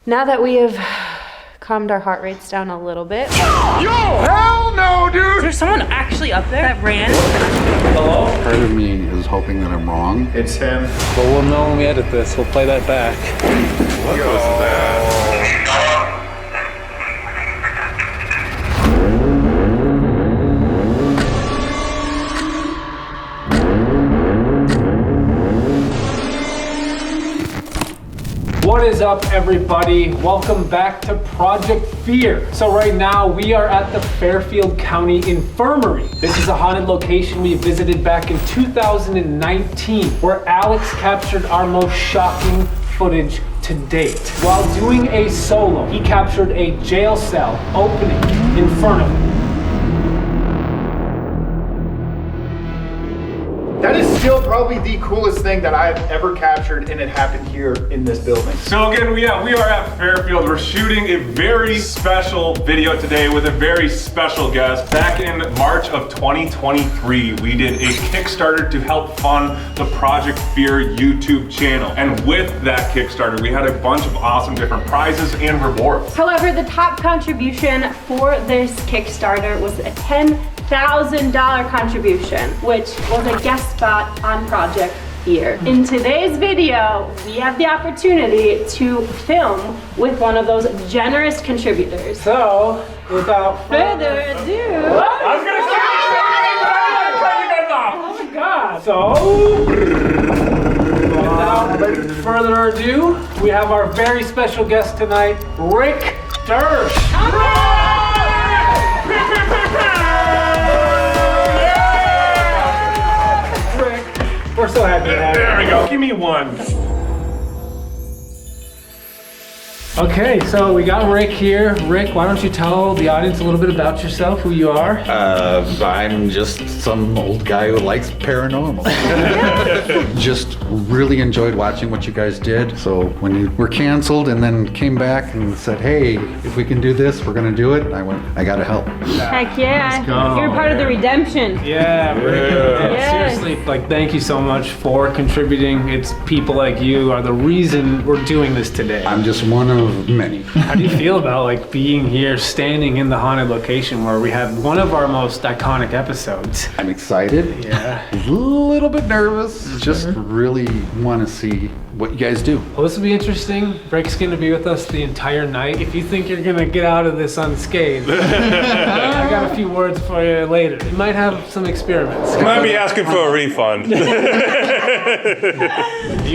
Now that we have calmed our heart rates down a little bit. Yo! Hell no, dude! Is there someone actually up there that ran? Hello? Part of me is hoping that I'm wrong. It's him. But we'll know when we edit this. We'll play that back. What was that? What is up, everybody? Welcome back to Project Fear. So right now we are at the Fairfield County Infirmary. This is a haunted location we visited back in 2019, where Alex captured our most shocking footage to date. While doing a solo, he captured a jail cell opening in front of him. That is still probably the coolest thing that I've ever captured, and it happened here in this building. So again, we are at Fairfield. We're shooting a very special video today with a very special guest. Back in March of 2023, we did a Kickstarter to help fund the Project Fear YouTube channel. And with that Kickstarter, we had a bunch of awesome different prizes and rewards. However, the top contribution for this Kickstarter was a $10,000 contribution, which was a guest spot on Project Fear. In today's video, we have the opportunity to film with one of those generous contributers. So, without Further ado, I was gonna say oh my God! So, without further ado, we have our very special guest tonight, Rick Dersh. We're so happy to have you. There we go. Give me one. Okay, so we got Rick here. Rick, why don't you tell the audience a little bit about yourself, who you are? I'm just some old guy who likes paranormal. Just really enjoyed watching what you guys did. So when you were canceled and then came back and said, hey, if we can do this, we're gonna do it, I went, I gotta help. heck yeah, go. you're part of the redemption. Yeah, Rick. Yes. Seriously, like, thank you so much for contributing. It's people like you are the reason we're doing this today. I'm just one of many. How do you feel about like being here, standing in the haunted location where we had one of our most iconic episodes? I'm excited. Yeah. A little bit nervous. Just really want to see what you guys do. Well, this will be interesting. Rick's gonna be with us the entire night. If you think you're gonna get out of this unscathed, I got a few words for you later. You might have some experiments. You might be asking for a refund. You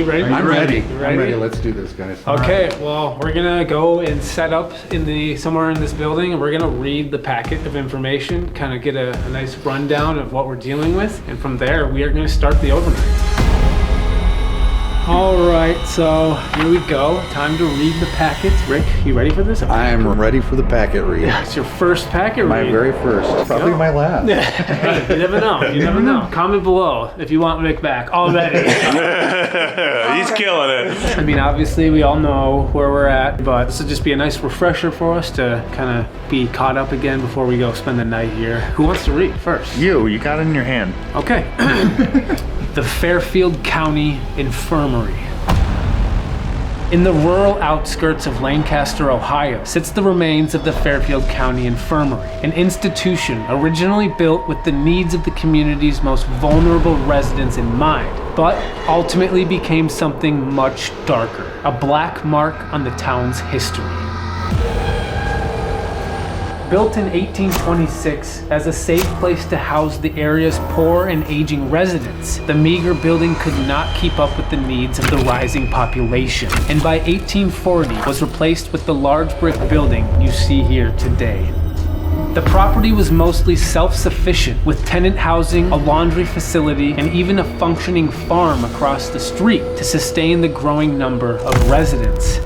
ready? I'm ready. You ready? I'm ready. Let's do this, guys. Okay, well, we're gonna go and set up in somewhere in this building, and we're gonna read the packet of information, kind of get a nice rundown of what we're dealing with, and from there, we are gonna start the overnight. All right, so here we go. Time to read the packets. Rick, you ready for this? I'm ready for the packet read. It's your first packet My read. very first. Probably my last. Hey, you never know. You never know. Comment below if you want Rick back already. He's killing it. I mean, obviously, we all know where we're at, but this will just be a nice refresher for us to kind of be caught up again before we go spend the night here. Who wants to read first? You got it in your hand. Okay. The Fairfield County Infirmary. In the rural outskirts of Lancaster, Ohio, sits the remains of the Fairfield County Infirmary, an institution originally built with the needs of the community's most vulnerable residents in mind, but ultimately became something much darker, a black mark on the town's history. Built in 1826 as a safe place to house the area's poor and aging residents, the meager building could not keep up with the needs of the rising population, and by 1840 was replaced with the large brick building you see here today. The property was mostly self-sufficient, with tenant housing, a laundry facility, and even a functioning farm across the street to sustain the growing number of residents.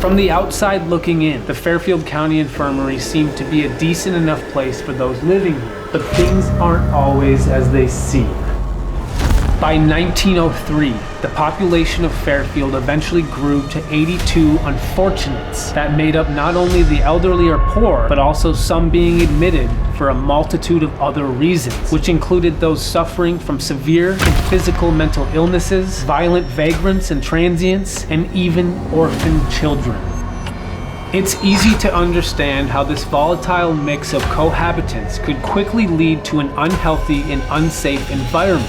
From the outside looking in, the Fairfield County Infirmary seemed to be a decent enough place for those living here, but things aren't always as they seem. By 1903, the population of Fairfield eventually grew to 82 unfortunates that made up not only the elderly or poor, but also some being admitted for a multitude of other reasons, which included those suffering from severe and physical mental illnesses, violent vagrants and transients, and even orphan children. It's easy to understand how this volatile mix of cohabitants could quickly lead to an unhealthy and unsafe environment.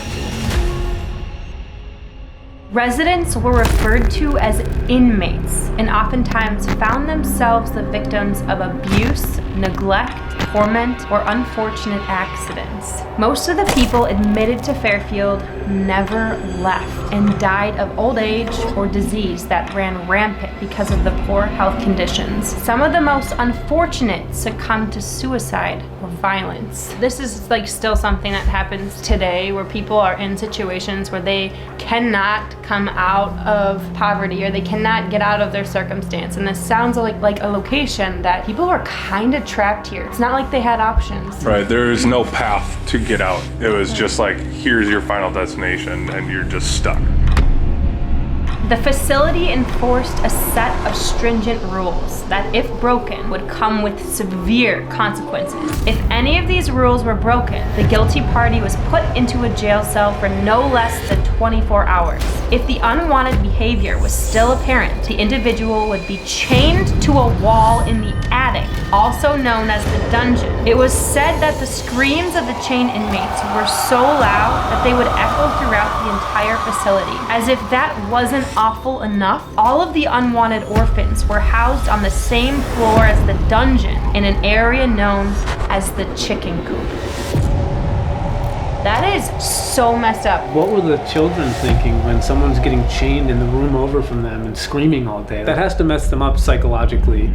Residents were referred to as inmates and oftentimes found themselves the victims of abuse, neglect, torment, or unfortunate accidents. Most of the people admitted to Fairfield never left and died of old age or disease that ran rampant because of the poor health conditions. Some of the most unfortunate succumbed to suicide or violence. This is still something that happens today, where people are in situations where they cannot come out of poverty or they cannot get out of their circumstance. And this sounds like a location that people are kind of trapped here. It's not like they had options. Right, there is no path to get out. It was just like, here's your final destination, and you're just stuck. The facility enforced a set of stringent rules that, if broken, would come with severe consequences. If any of these rules were broken, the guilty party was put into a jail cell for no less than 24 hours. If the unwanted behavior was still apparent, the individual would be chained to a wall in the attic, also known as the dungeon. It was said that the screams of the chained inmates were so loud that they would echo throughout the entire facility. As if that wasn't awful enough, all of the unwanted orphans were housed on the same floor as the dungeon in an area known as the chicken coop. That is so messed up. What were the children thinking when someone's getting chained in the room over from them and screaming all day? That has to mess them up psychologically.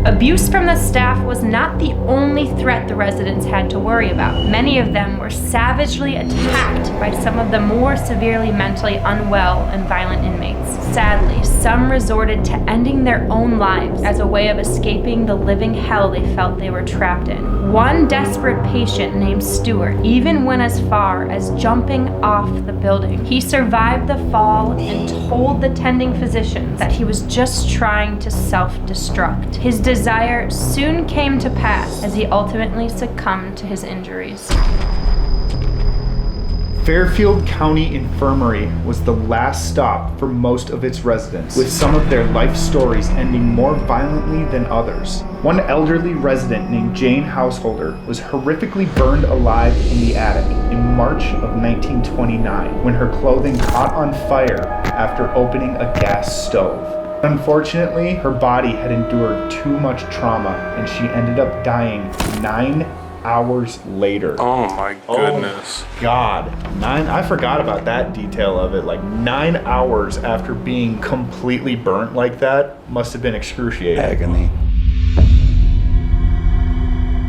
Abuse from the staff was not the only threat the residents had to worry about. Many of them were savagely attacked by some of the more severely mentally unwell and violent inmates. Sadly, some resorted to ending their own lives as a way of escaping the living hell they felt they were trapped in. One desperate patient named Stewart even went as far as jumping off the building. He survived the fall and told the tending physicians that he was just trying to self-destruct. His desire soon came to pass as he ultimately succumbed to his injuries. Fairfield County Infirmary was the last stop for most of its residents, with some of their life stories ending more violently than others. One elderly resident named Jane Householder was horrifically burned alive in the attic in March of 1929 when her clothing caught on fire after opening a gas stove. Unfortunately, her body had endured too much trauma and she ended up dying 9 hours later. Oh my goodness. Oh God. I forgot about that detail of it. 9 hours after being completely burnt like that must have been excruciating. Agony.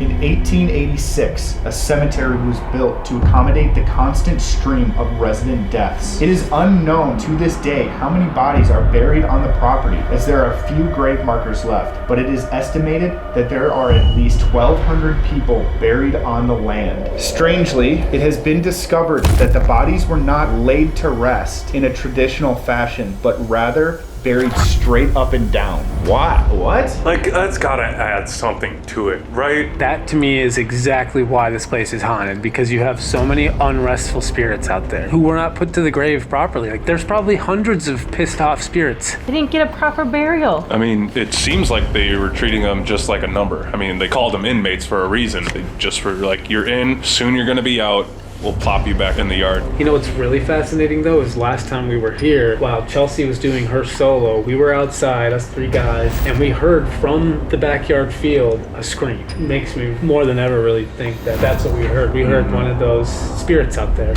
In 1886, a cemetery was built to accommodate the constant stream of resident deaths. It is unknown to this day how many bodies are buried on the property, as there are few grave markers left, but it is estimated that there are at least 1,200 people buried on the land. Strangely, it has been discovered that the bodies were not laid to rest in a traditional fashion, but rather buried straight up and down. What? That's gotta add something to it, right? That to me is exactly why this place is haunted, because you have so many unrestful spirits out there who were not put to the grave properly. There's probably hundreds of pissed off spirits. They didn't get a proper burial. I mean, it seems like they were treating them just like a number. I mean, they called them inmates for a reason. They just were like, you're in, soon you're gonna be out. We'll plop you back in the yard. You know what's really fascinating though is last time we were here, while Chelsea was doing her solo, we were outside, us 3 guys, and we heard from the backyard field a scream. It makes me more than ever really think that that's what we heard. We heard one of those spirits out there.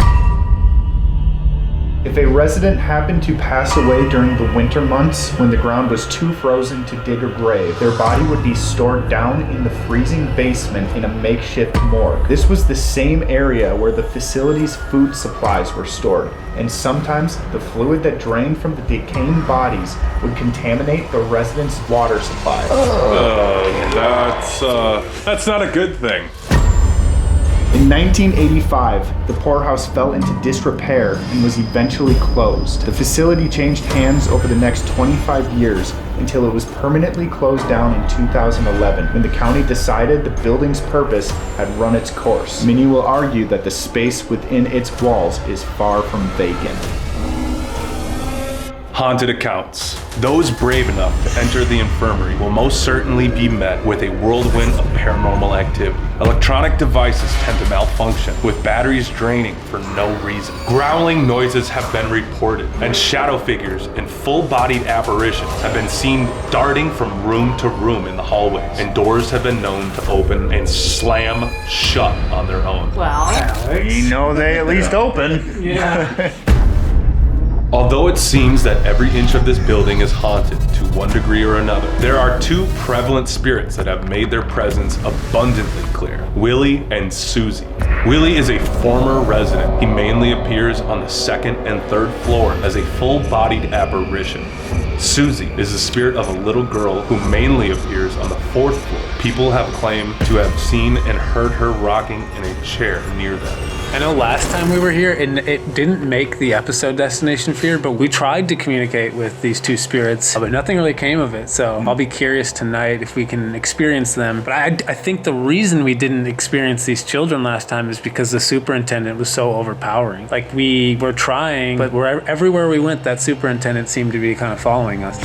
If a resident happened to pass away during the winter months when the ground was too frozen to dig a grave, their body would be stored down in the freezing basement in a makeshift morgue. This was the same area where the facility's food supplies were stored, and sometimes the fluid that drained from the decaying bodies would contaminate the residents' water supply. That's not a good thing. In 1985, the poorhouse fell into disrepair and was eventually closed. The facility changed hands over the next 25 years until it was permanently closed down in 2011 when the county decided the building's purpose had run its course. Many will argue that the space within its walls is far from vacant. Haunted accounts. Those brave enough to enter the infirmary will most certainly be met with a whirlwind of paranormal activity. Electronic devices tend to malfunction, with batteries draining for no reason. Growling noises have been reported, and shadow figures in full-bodied apparitions have been seen darting from room to room in the hallways, and doors have been known to open and slam shut on their own. Well, You know they at least open. Yeah. Although it seems that every inch of this building is haunted to one degree or another, there are two prevalent spirits that have made their presence abundantly clear: Willie and Susie. Willie is a former resident. He mainly appears on the second and third floor as a full-bodied apparition. Susie is the spirit of a little girl who mainly appears on the fourth floor. People have claimed to have seen and heard her rocking in a chair near them. I know last time we were here, it didn't make the episode Destination Fear, but we tried to communicate with these two spirits, but nothing really came of it. So I'll be curious tonight if we can experience them. But I think the reason we didn't experience these children last time is because the superintendent was so overpowering. Like, we were trying, but everywhere we went, that superintendent seemed to be kind of following us.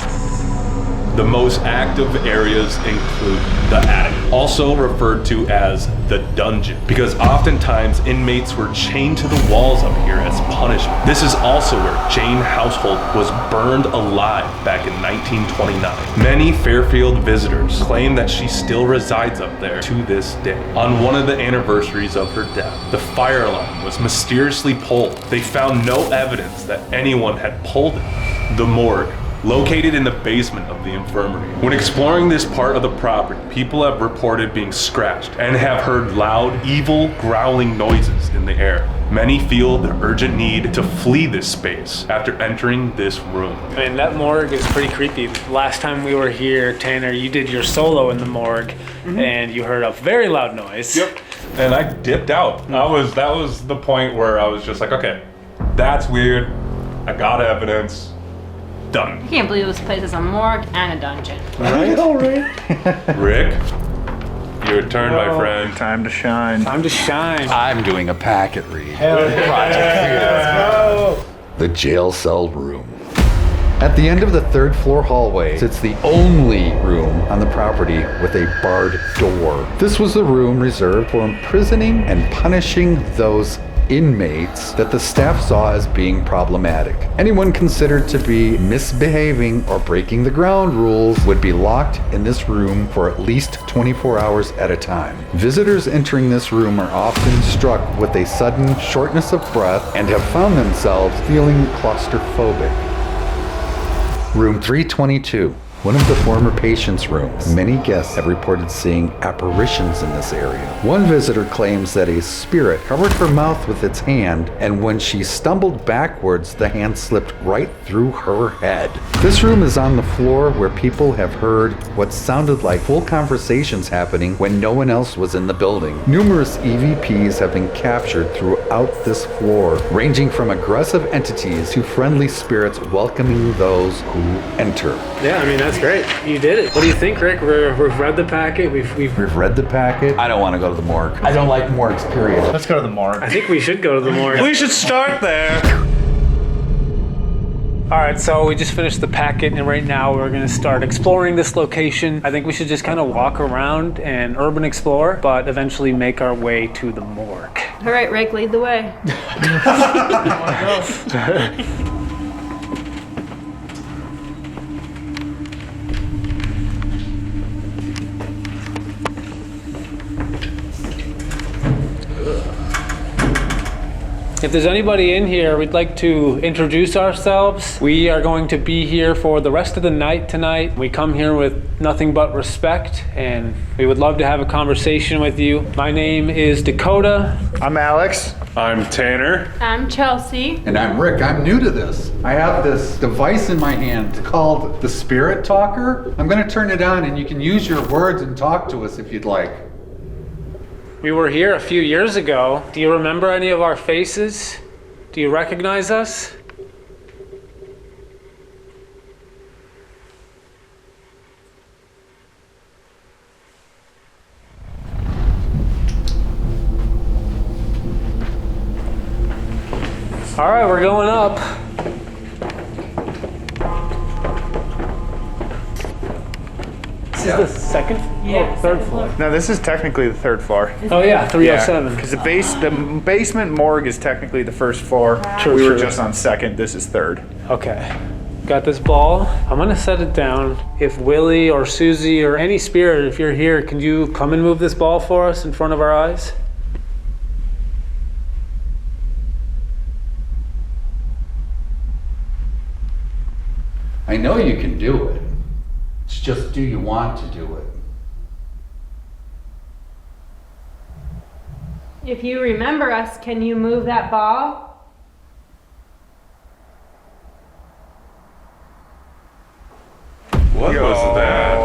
The most active areas include the attic, also referred to as the dungeon, because oftentimes inmates were chained to the walls up here as punishment. This is also where Jane Household was burned alive back in 1929. Many Fairfield visitors claim that she still resides up there to this day. On one of the anniversaries of her death, the fire alarm was mysteriously pulled. They found no evidence that anyone had pulled it. The morgue, located in the basement of the infirmary. When exploring this part of the property, people have reported being scratched and have heard loud, evil, growling noises in the air. Many feel the urgent need to flee this space after entering this room. I mean, that morgue is pretty creepy. Last time we were here, Tanner, you did your solo in the morgue, and you heard a very loud noise. Yep. And I dipped out. That was the point where I was just like, okay, that's weird. I got evidence. Done. I can't believe this place is a morgue and a dungeon. Right? All right. Rick, your turn, my friend. Time to shine. Time to shine. I'm doing a packet read. The jail cell room. At the end of the third floor hallway sits the only room on the property with a barred door. This was the room reserved for imprisoning and punishing those inmates that the staff saw as being problematic. Anyone considered to be misbehaving or breaking the ground rules would be locked in this room for at least 24 hours at a time. Visitors entering this room are often struck with a sudden shortness of breath and have found themselves feeling claustrophobic. Room 322. One of the former patients' rooms. Many guests have reported seeing apparitions in this area. One visitor claims that a spirit covered her mouth with its hand, and when she stumbled backwards, the hand slipped right through her head. This room is on the floor where people have heard what sounded like full conversations happening when no one else was in the building. Numerous EVPs have been captured throughout this floor, ranging from aggressive entities to friendly spirits welcoming those who enter. Yeah, I mean, that's great. You did it. What do you think, Rick? We've read the packet. We've read the packet. I don't want to go to the morgue. I don't like morgues, period. Let's go to the morgue. I think we should go to the morgue. We should start there. All right, so we just finished the packet, and right now we're going to start exploring this location. I think we should just kind of walk around and urban explore, but eventually make our way to the morgue. All right, Rick, lead the way. If there's anybody in here, we'd like to introduce ourselves. We are going to be here for the rest of the night tonight. We come here with nothing but respect, and we would love to have a conversation with you. My name is Dakota. I'm Alex. I'm Tanner. I'm Chelsea. And I'm Rick. I'm new to this. I have this device in my hand called the Spirit Talker. I'm going to turn it on and you can use your words and talk to us if you'd like. We were here a few years ago. Do you remember any of our faces? Do you recognize us? All right, we're going up. This is the second? Yeah, third second floor. No, this is technically the third floor. Oh yeah, 307. Because the basement morgue is technically the first floor. True, We were true. just on second. This is third. Okay. Got this ball. I'm gonna set it down. If Willie or Susie or any spirit, if you're here, can you come and move this ball for us in front of our eyes? I know you can do it. It's just, do you want to do it? If you remember us, can you move that ball? What was that?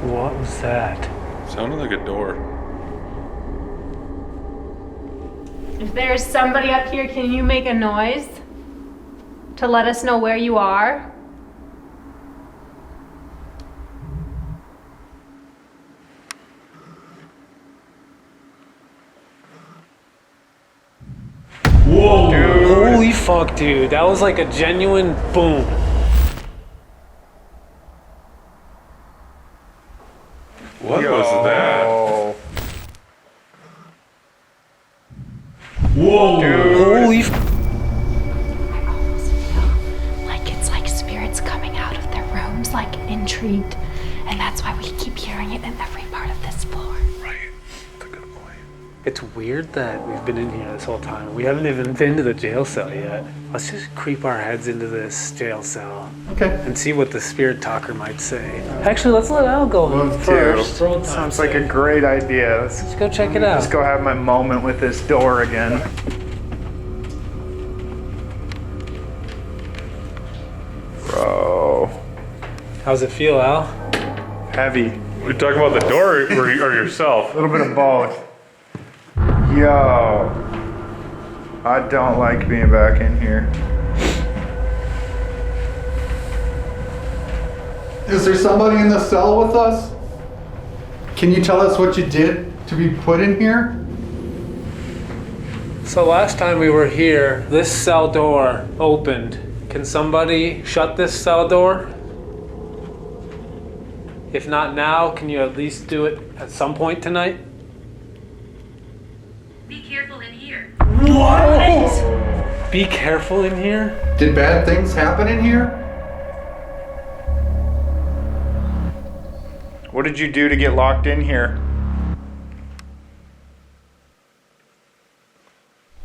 What was that? Sounded like a door. If there's somebody up here, can you make a noise to let us know where you are? Whoa! Holy fuck, dude. That was like a genuine boom. What was that? Whoa! Holy f- I almost feel like it's like spirits coming out of their rooms, like intrigued. And that's why we keep hearing it in every part of this floor. Right. That's a good point. It's weird that we've been in here this whole time. We haven't even been to the jail cell yet. Let's just creep our heads into this jail cell. Okay. And see what the spirit talker might say. Actually, let's let Al go first. Sounds like a great idea. Let's go check it out. Let's go have my moment with this door again. Bro. How's it feel, Al? Heavy. We talking about the door or yourself? A little bit of both. Yo. I don't like being back in here. Is there somebody in the cell with us? Can you tell us what you did to be put in here? So last time we were here, this cell door opened. Can somebody shut this cell door? If not now, can you at least do it at some point tonight? Be careful in here. What? Be careful in here? Did bad things happen in here? What did you do to get locked in here?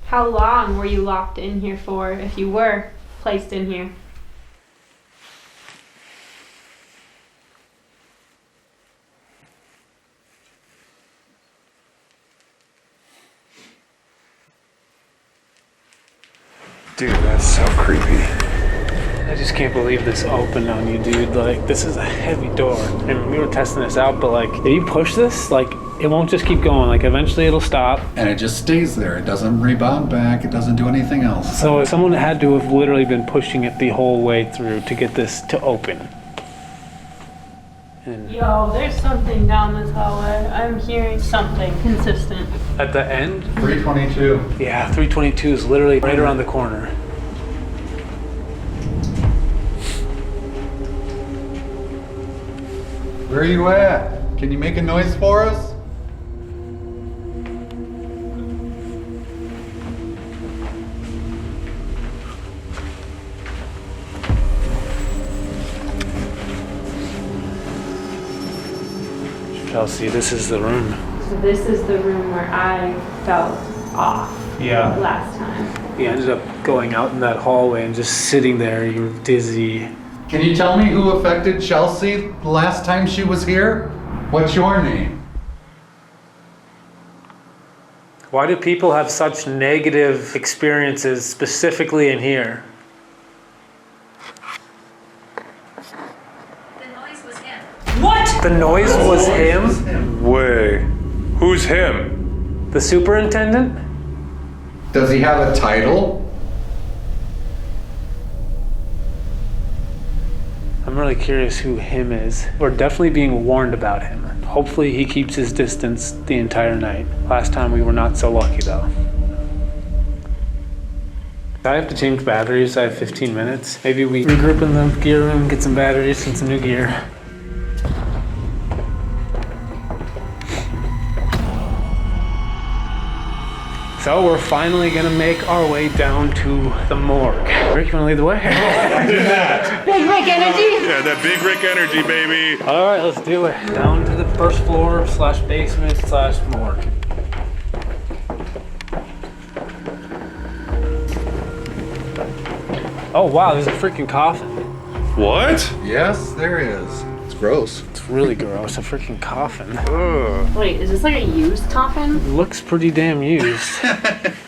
How long were you locked in here for if you were placed in here? Dude, that's so creepy. I just can't believe this opened on you, dude. Like, this is a heavy door. And we were testing this out, but like, if you push this, like, it won't just keep going. Like, eventually it'll stop. And it just stays there. It doesn't rebound back. It doesn't do anything else. So someone had to have literally been pushing it the whole way through to get this to open. And Yo, there's something down this hallway. I'm hearing something consistent. at the end, 322. yeah, 322 is literally right around the corner. Where are you at? Can you make a noise for us? Chelsea, this is the room. So this is the room where I felt off Yeah. last time. You ended up going out in that hallway and just sitting there. You were dizzy. Can you tell me who affected Chelsea the last time she was here? What's your name? Why do people have such negative experiences specifically in here? The noise was him. The noise was him? Way. Who's him? The superintendent? Does he have a title? I'm really curious who him is. We're definitely being warned about him. Hopefully he keeps his distance the entire night. Last time we were not so lucky though. I have to change batteries. I have 15 minutes. Maybe we regroup in the gear room, get some batteries and some new gear. So we're finally gonna make our way down to the morgue. Rick, you wanna lead the way? Big Rick energy. Yeah, that big Rick energy, baby. All right, let's do it. Down to the first floor / basement / morgue. Oh wow, there's a freaking coffin. What? Yes, there is. It's gross. It's really gross, a freaking coffin. Wait, is this like a used coffin? It looks pretty damn used.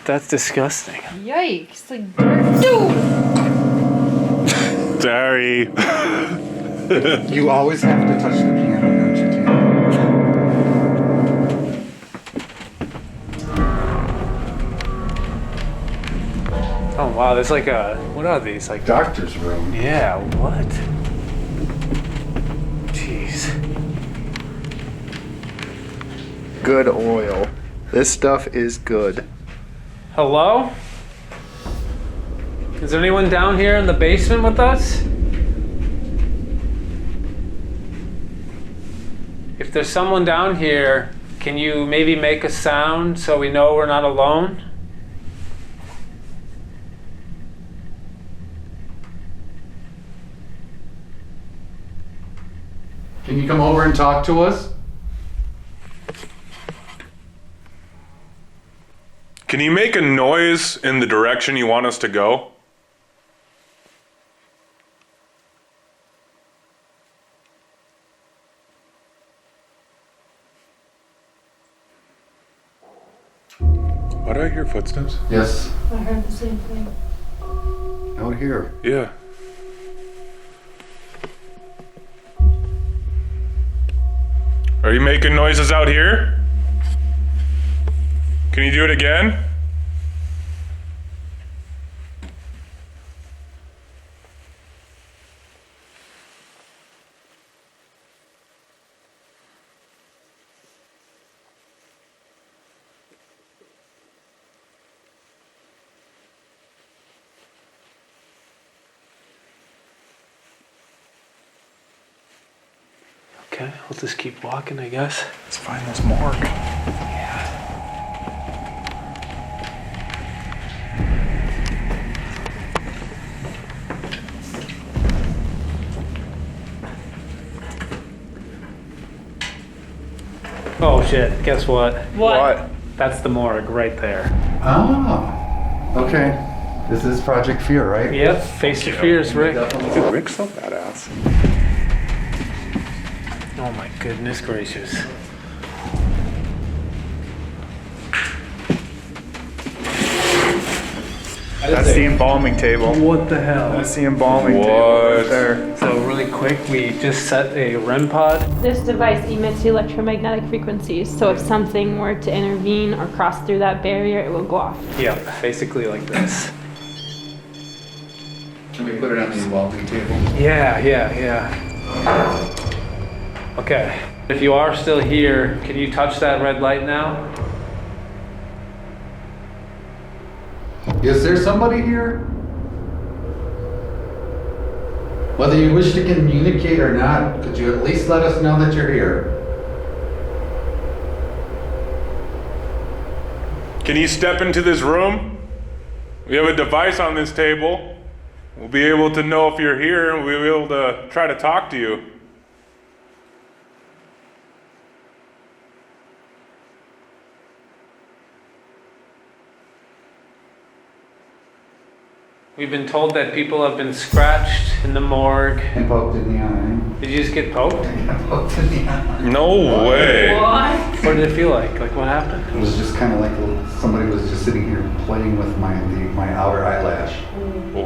That's disgusting. Yikes! Like dirt. Dude. Sorry. You always have to touch the piano, don't you, Tim? Oh wow, there's like a, what are these? Like, Doctor's room. yeah, what? Jeez. Good oil. This stuff is good. Hello? Is there anyone down here in the basement with us? If there's someone down here, can you maybe make a sound so we know we're not alone? Can you come over and talk to us? Can you make a noise in the direction you want us to go? Why do I hear footsteps? Yes. I heard the same thing. Out here. Yeah. Are you making noises out here? Can you do it again? Okay, we'll just keep walking, I guess. Let's find this morgue. Oh shit, guess what? What? That's the morgue right there. Oh. Okay. This is Project Fear, right? Yep, face your fears, Rick. Dude, Rick's so badass. Oh my goodness gracious. That's the embalming table. What the hell? That's the embalming table right there. So really quick, we just set a REM pod. This device emits electromagnetic frequencies, so if something were to intervene or cross through that barrier, it will go off. Yep, basically like this. Can we put it on the embalming table? Yeah. Okay. If you are still here, can you touch that red light now? Is there somebody here? Whether you wish to communicate or not, could you at least let us know that you're here? Can you step into this room? We have a device on this table. We'll be able to know if you're here, and we'll be able to try to talk to you. We've been told that people have been scratched in the morgue. And poked in the eye. Did you just get poked? Poked in the eye. No way. What? What did it feel like? Like what happened? It was just kind of like somebody was just sitting here playing with my outer eyelash.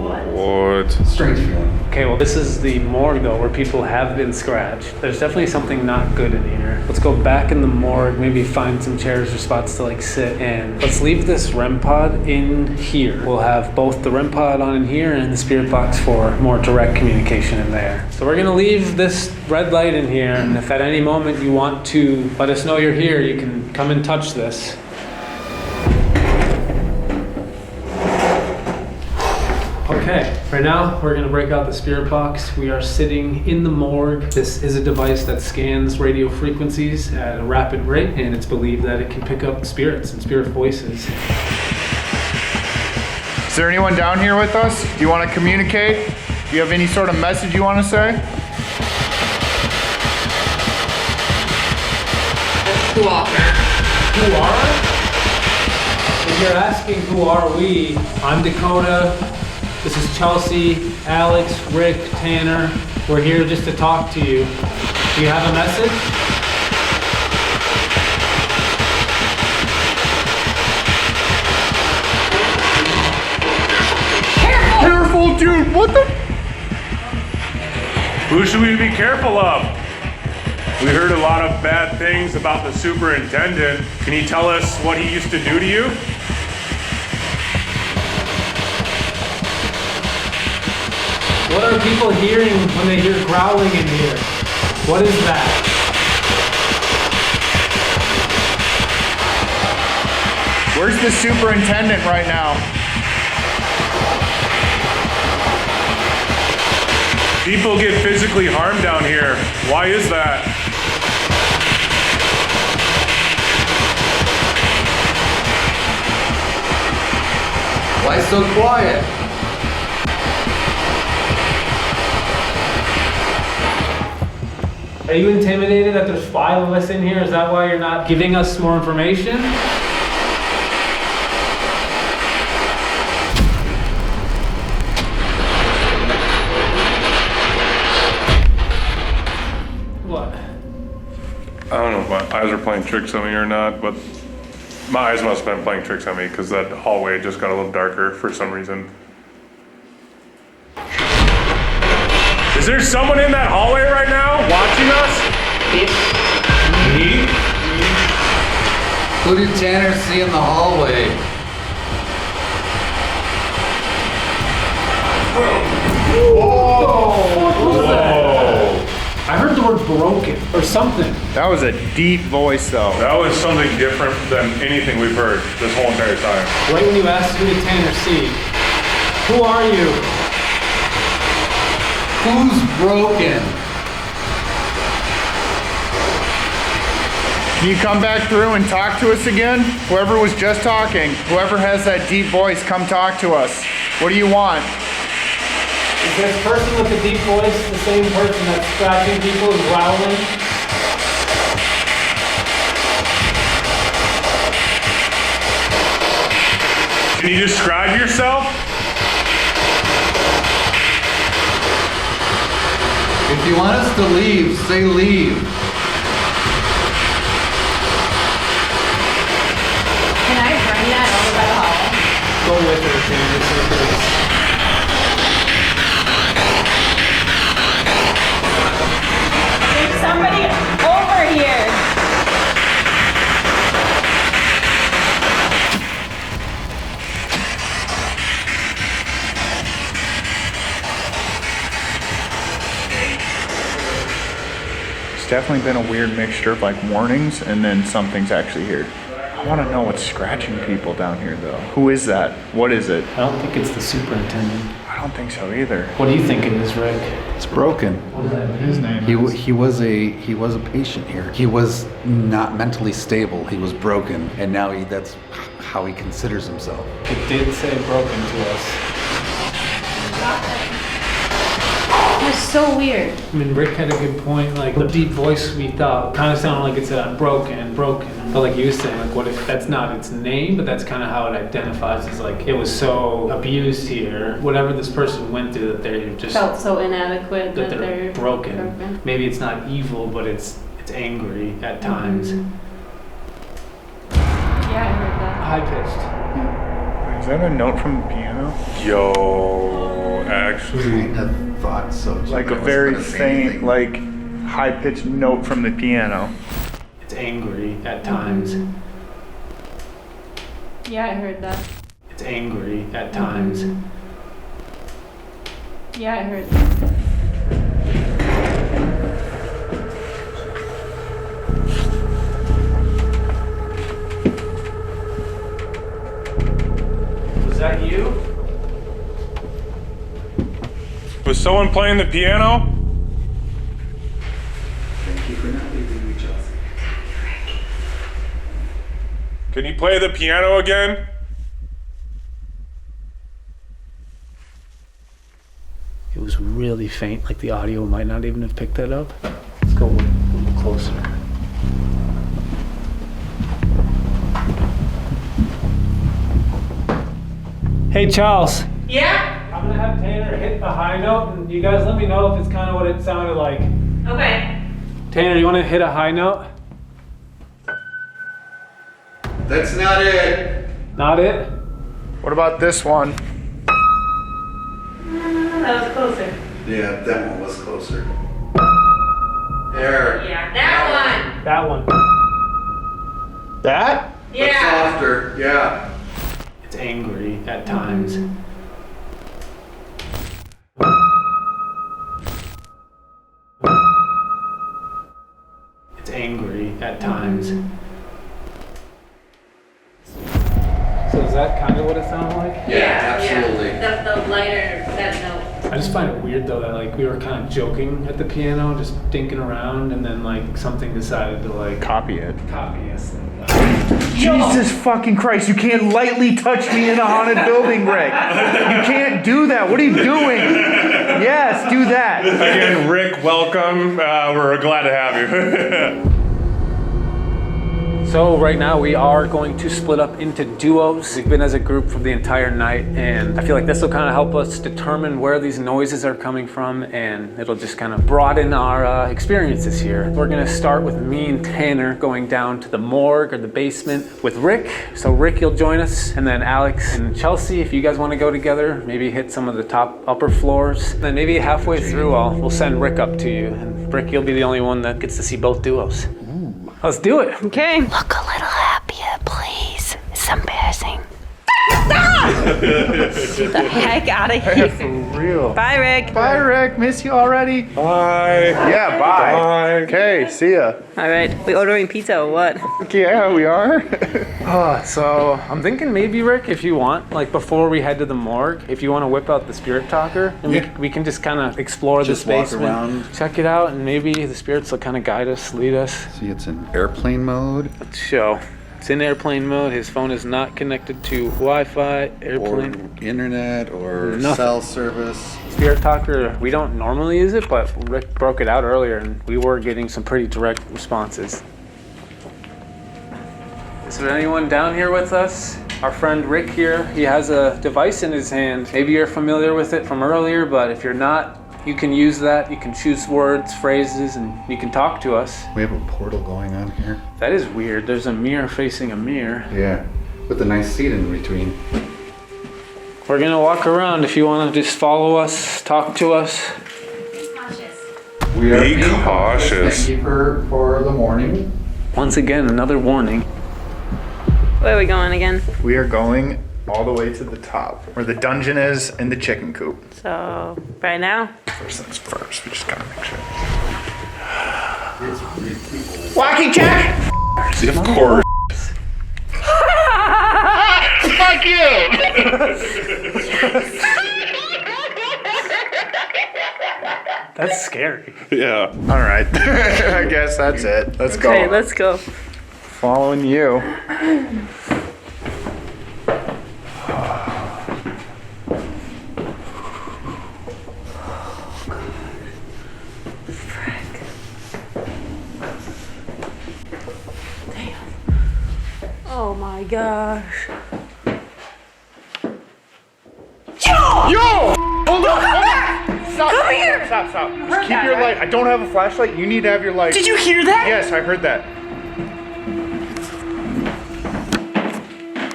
What? Strange feeling. Okay, well this is the morgue though, where people have been scratched. There's definitely something not good in here. Let's go back in the morgue, maybe find some chairs or spots to like sit in. Let's leave this REM pod in here. We'll have both the REM pod on in here and the spirit box for more direct communication in there. So we're gonna leave this red light in here, and if at any moment you want to let us know you're here, you can come and touch this. Okay, right now we're gonna break out the spirit box. We are sitting in the morgue. This is a device that scans radio frequencies at a rapid rate, and it's believed that it can pick up spirits and spirit voices. Is there anyone down here with us? Do you want to communicate? Do you have any sort of message you want to say? Who are? If you're asking who are we, I'm Dakota. This is Chelsea, Alex, Rick, Tanner. We're here just to talk to you. Do you have a message? Careful, dude! What the? Who should we be careful of? We heard a lot of bad things about the superintendent. Can you tell us what he used to do to you? What are people hearing when they hear growling in here? What is that? Where's the superintendent right now? People get physically harmed down here. Why is that? Why so quiet? Are you intimidated that there's 5 of us in here? Is that why you're not giving us more information? What? I don't know if my eyes are playing tricks on me or not, but my eyes must have been playing tricks on me because that hallway just got a little darker for some reason. Is there someone in that hallway right now watching us? Me? Who did Tanner see in the hallway? I heard the word broken or something. That was a deep voice, though. That was something different than anything we've heard this whole entire time. Right when you asked who did Tanner see, who are you? Who's broken? Can you come back through and talk to us again? Whoever was just talking, whoever has that deep voice, come talk to us. What do you want? Is this person with the deep voice the same person that's scratching people and growling? Can you describe yourself? If you want us to leave, say leave. Can I bring that over by the hall? Go with her, Tanner. There's somebody over here. It's definitely been a weird mixture of like warnings and then something's actually here. I want to know what's scratching people down here, though. Who is that? What is it? I don't think it's the superintendent. I don't think so either. What do you think it is, Rick? It's broken. What does that mean? His name. He was a patient here. He was not mentally stable. He was broken, and now that's how he considers himself. It did say broken to us. It was so weird. I mean, Rick had a good point. Like, the deep voice we thought kind of sounded like it said, I'm broken. But like you were saying, like, what if that's not its name, but that's kind of how it identifies as like, it was so abused here. Whatever this person went through, that they just Felt so inadequate that that they're broken. Maybe it's not evil, but it's angry at times. Yeah, I heard that. High pitched. Is that a note from the piano? Yo. actually. I thought so. Like a very faint, like high-pitched note from the piano. It's angry at times. Yeah, I heard that. It's angry at times. Yeah, I heard that. Was that you? Was someone playing the piano? Thank you for not leaving me, Chelsea. Can you play the piano again? It was really faint, like the audio might not even have picked that up. Let's go a little closer. Hey, Charles. Yeah? I'm gonna have Tanner hit the high note, and you guys let me know if it's kind of what it sounded like. Okay. Tanner, you wanna hit a high note? That's not it. Not it? What about this one? That was closer. Yeah, that one was closer. There. Yeah, that one. That one. That? But softer. Yeah. It's angry at times. It's angry at times. So is that kind of what it sounded like? Yeah, absolutely. The lighter, that note. I just find it weird though that like we were kind of joking at the piano, just dinking around, and then like something decided to like Copy it. copy us. Jesus fucking Christ, you can't lightly touch me in a haunted building, Rick. You can't do that. What are you doing? Yes, do that. Again, Rick, welcome. We're glad to have you. So right now we are going to split up into duos. We've been as a group for the entire night, and I feel like this will kind of help us determine where these noises are coming from, and it'll just kind of broaden our experiences here. We're gonna start with me and Tanner going down to the morgue or the basement with Rick. So Rick, you'll join us, and then Alex and Chelsea, if you guys want to go together, maybe hit some of the upper floors. And then maybe halfway through, we'll send Rick up to you, and Rick, you'll be the only one that gets to see both duos. Let's do it. Okay. Look a little happier, please. It's embarrassing. Get the heck out of here. For real. Bye, Rick. Bye, Rick. Miss you already. Bye. Yeah, bye. Bye. Okay, see ya. All right. We ordering pizza or what? Yeah, we are. So I'm thinking maybe, Rick, if you want, like before we head to the morgue, if you want to whip out the spirit talker, and we can just kind of explore this Just walk basement, around. check it out, and maybe the spirits will kind of guide us, lead us. See, it's in airplane mode Let's show. It's in airplane mode. His phone is not connected to Wi-Fi, or airplane. internet or Nothing. cell service. Spirit talker, we don't normally use it, but Rick broke it out earlier, and we were getting some pretty direct responses. Is there anyone down here with us? Our friend Rick here, he has a device in his hand. Maybe you're familiar with it from earlier, but if you're not, you can use that. You can choose words, phrases, and you can talk to us. We have a portal going on here. That is weird. There's a mirror facing a mirror. Yeah, with a nice seat in between. We're gonna walk around. If you want to just follow us, talk to us. We are Be being cautious. Thank you for the morning. Once again, another warning. Where are we going again? We are going all the way to the top, where the dungeon is and the chicken coop. So, right now? First things first, we just gotta make sure. It's really old. Walkie check! Of course. Fuck you! That's scary. Yeah. All right, I guess that's it. Let's go. Okay, let's go. Following you. Oh my gosh. Yo! Hold on! Stop! Come here! Stop! Just keep your light. I don't have a flashlight. You need to have your light. Did you hear that? Yes, I heard that.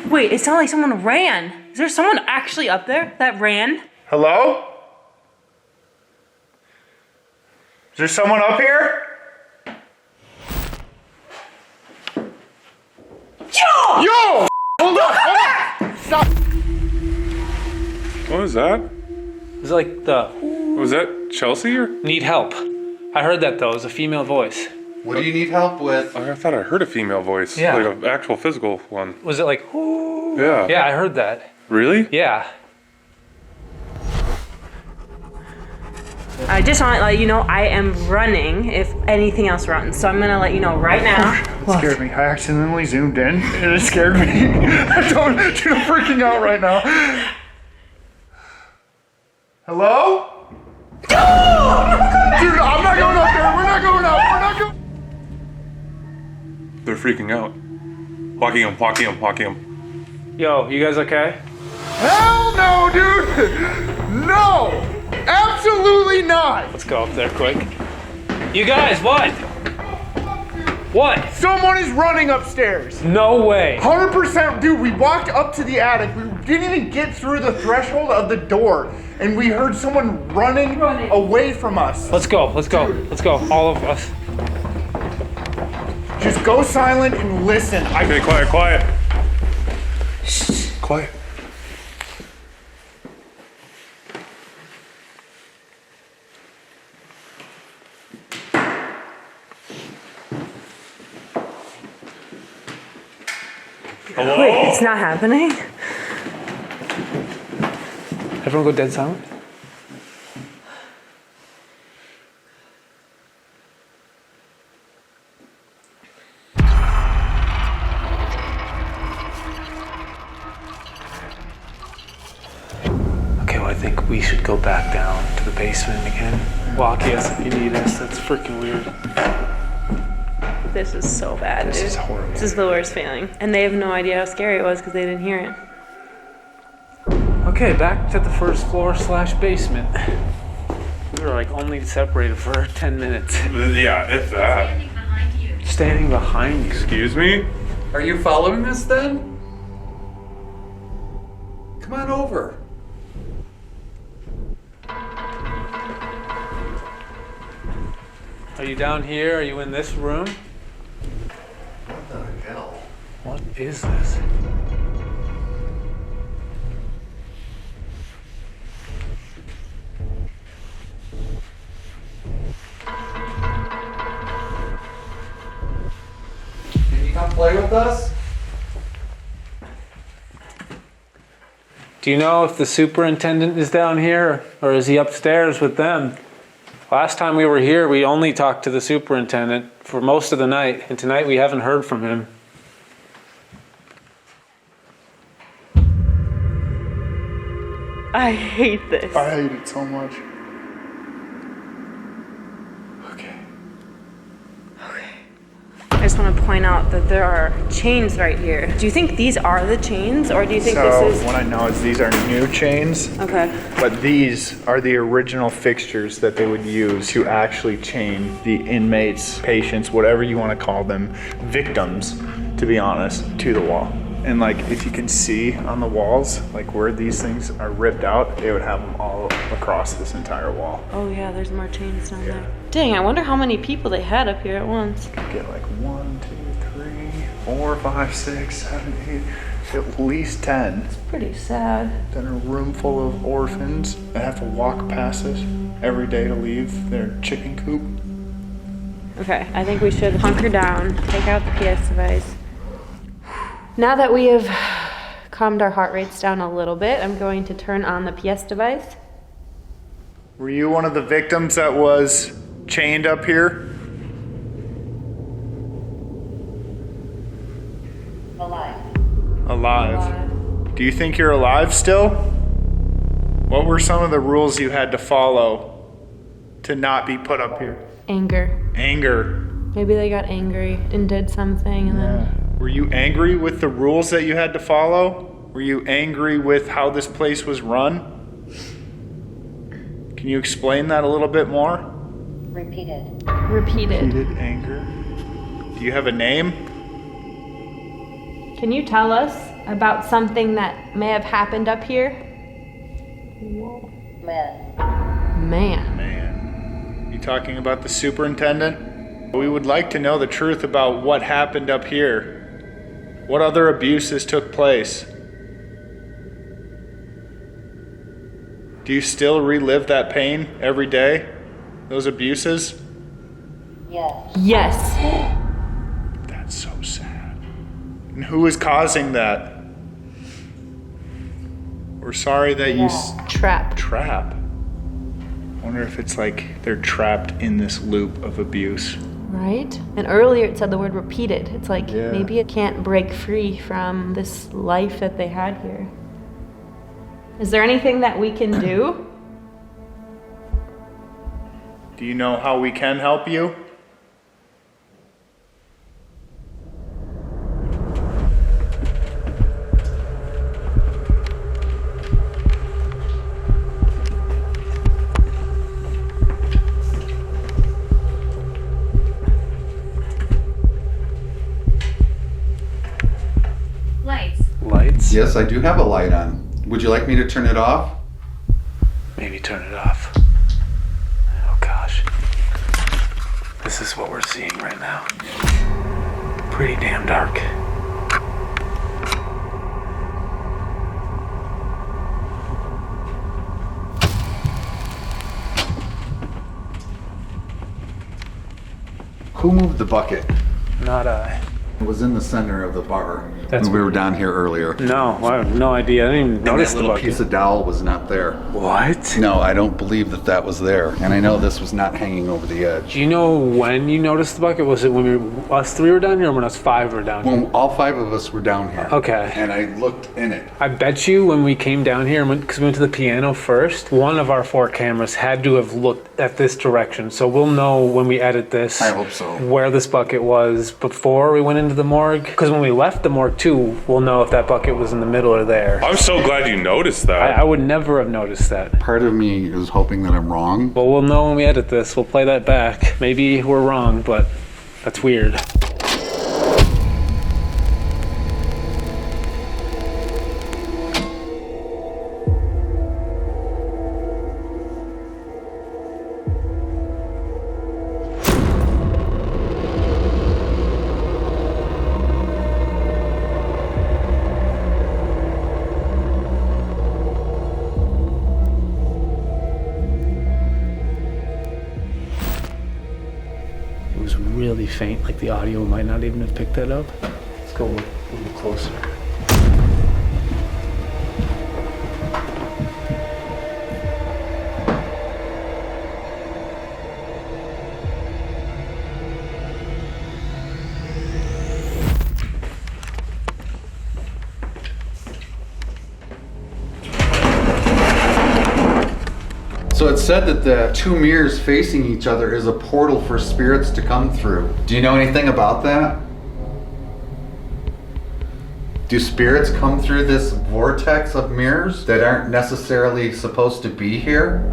Wait, it sounded like someone ran. Is there someone actually up there that ran? Hello? Is there someone up here? Yo! Hold on! Stop! What was that? It's like the Was that Chelsea or? need help. I heard that though. It was a female voice. What do you need help with? I thought I heard a female voice. Yeah. Like an actual physical one. Was it like, ooh? Yeah. Yeah, I heard that. Really? Yeah. I just want to let you know I am running if anything else runs. So I'm going to let you know right now. It scared me. I accidentally zoomed in and it scared me. Dude, I'm freaking out right now. Hello? Dude, I'm not going up there. We're not going up. We're not going. They're freaking out. Blocking him. Yo, you guys okay? Hell no, dude. No. Absolutely not. Let's go up there quick. You guys, what? What? Someone is running upstairs. No way. 100%. Dude, we walked up to the attic. We didn't even get through the threshold of the door. And we heard someone running away from us. Let's go. Let's go. Let's go. All of us. Just go silent and listen. Okay, quiet. Shh. Quiet. Hello? Wait, it's not happening? Everyone go dead silent. Okay, well, I think we should go back down to the basement again. Walk us if you need us. That's freaking weird. This is so bad, dude. This is horrible. This is the worst feeling. And they have no idea how scary it was because they didn't hear it. Okay, back to the first floor / basement. We were like only separated for 10 minutes. Yeah, if that. Standing behind you. Excuse me? Are you following us then? Come on over. Are you down here? Are you in this room? What the hell? What is this? Can you come play with us? Do you know if the superintendent is down here or is he upstairs with them? Last time we were here, we only talked to the superintendent for most of the night, and tonight we haven't heard from him. I hate this. I hate it so much. Okay. I just want to point out that there are chains right here. Do you think these are the chains, or do you think So this is... what I know is these are new chains, Okay. but these are the original fixtures that they would use to actually chain the inmates, patients, whatever you want to call them, victims, to be honest, to the wall. And like, if you can see on the walls, like where these things are ripped out, they would have them all across this entire wall. Oh yeah, there's more chains down there. Dang, I wonder how many people they had up here at once. Get like 1, 2, 3, 4, 5, 6, 7, 8, at least 10. Pretty sad. Then a room full of orphans that have to walk past us every day to leave their chicken coop. Okay, I think we should hunker down, take out the PS device. Now that we have calmed our heart rates down a little bit, I'm going to turn on the PS device. Were you one of the victims that was chained up here? Alive. Do you think you're alive still? What were some of the rules you had to follow to not be put up here? Anger. Anger. Maybe they got angry and did something and then... Were you angry with the rules that you had to follow? Were you angry with how this place was run? Can you explain that a little bit more? Repeated. Repeated. Anger. Do you have a name? Can you tell us about something that may have happened up here? Man. Man. Man. You talking about the superintendent? We would like to know the truth about what happened up here. What other abuses took place? Do you still relive that pain every day? Those abuses? Yes. That's so sad. And who is causing that? We're sorry that you Trap. trap. I wonder if it's like they're trapped in this loop of abuse. Right? And earlier it said the word repeated. It's like Yeah. maybe it can't break free from this life that they had here. Is there anything that we can do? Do you know how we can help you? Lights? Yes, I do have a light on. Would you like me to turn it off? Maybe turn it off. Oh gosh. This is what we're seeing right now. Pretty damn dark. Who moved the bucket? Not I. It was in the center of the bar. That's when we were down here earlier. No, I have no idea. I didn't even And notice that the little bucket. piece of dowel was not there. What? No, I don't believe that was there. And I know this was not hanging over the edge. Do you know when you noticed the bucket? Was it when us three were down here or when us five were down here? When all five of us were down here. Okay. And I looked in it. I bet you when we came down here, because we went to the piano first, one of our 4 cameras had to have looked at this direction. So we'll know when we edit this. I hope so. Where this bucket was before we went into the morgue. Because when we left the morgue too, we'll know if that bucket was in the middle or there. I'm so glad you noticed that. I would never have noticed that. Part of me is hoping that I'm wrong. But we'll know when we edit this. We'll play that back. Maybe we're wrong, but that's weird. It was really faint, like the audio might not even have picked that up. Let's go a little closer. So it said that the 2 mirrors facing each other is a portal for spirits to come through. Do you know anything about that? Do spirits come through this vortex of mirrors that aren't necessarily supposed to be here?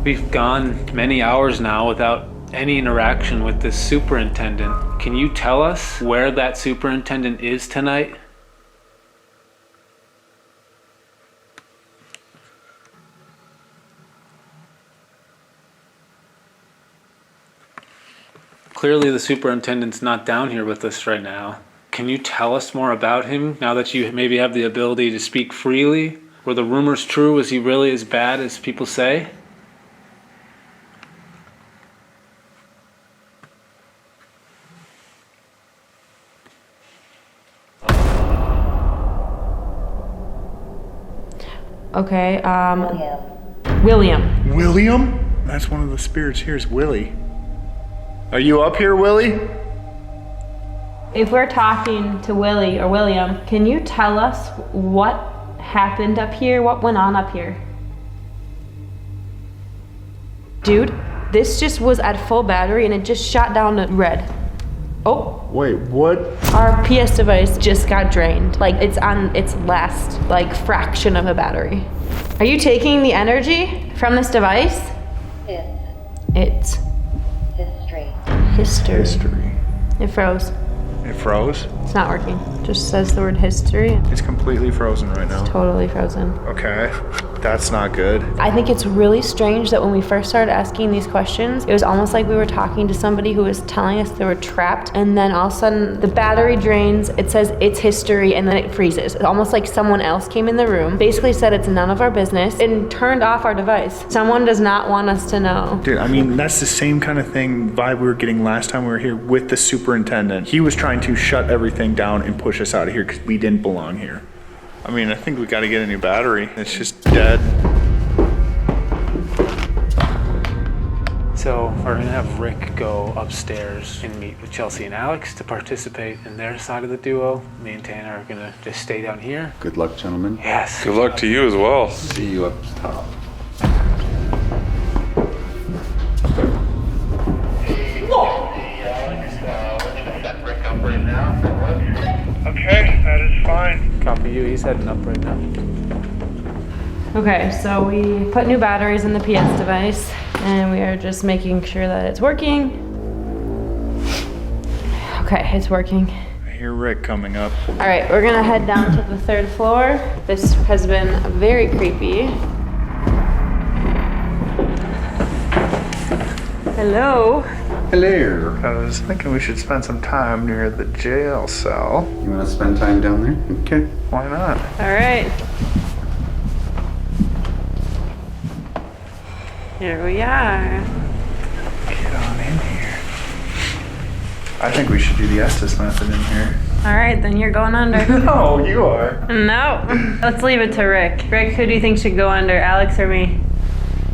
We've gone many hours now without any interaction with this superintendent. Can you tell us where that superintendent is tonight? Clearly the superintendent's not down here with us right now. Can you tell us more about him now that you maybe have the ability to speak freely? Were the rumors true? Is he really as bad as people say? Okay, William. William? That's one of the spirits here is Willie. Are you up here, Willie? If we're talking to Willie or William, can you tell us what happened up here? What went on up here? Dude, this just was at full battery and it just shot down to red. Oh, Wait, what? our PS device just got drained. Like it's on its last fraction of a battery. Are you taking the energy from this device? It's history. History. It froze. It froze? It's not working. Just says the word history. It's completely frozen right now. Totally frozen. Okay, that's not good. I think it's really strange that when we first started asking these questions, it was almost like we were talking to somebody who was telling us they were trapped, and then all of a sudden the battery drains, it says it's history, and then it freezes. It's almost like someone else came in the room, basically said it's none of our business, and turned off our device. Someone does not want us to know. Dude, I mean, that's the same kind of vibe we were getting last time we were here with the superintendent. He was trying to shut everything down and push us out of here because we didn't belong here. I mean, I think we got to get a new battery. It's just dead. So we're gonna have Rick go upstairs and meet with Chelsea and Alex to participate in their side of the duo. Me and Tanner are gonna just stay down here. Good luck, gentlemen. Yes. Good luck to you as well. See you up top. Okay, that is fine. Copy you. He's heading up right now. Okay, so we put new batteries in the PS device, and we are just making sure that it's working. Okay, it's working. I hear Rick coming up. All right, we're gonna head down to the 3rd floor. This has been very creepy. Hello. Hello. I was thinking we should spend some time near the jail cell. You want to spend time down there? Okay. Why not? All right. Here we are. Get on in here. I think we should do the Estes method in here. All right, then you're going under. No, you are. No. Let's leave it to Rick. Rick, who do you think should go under, Alex or me?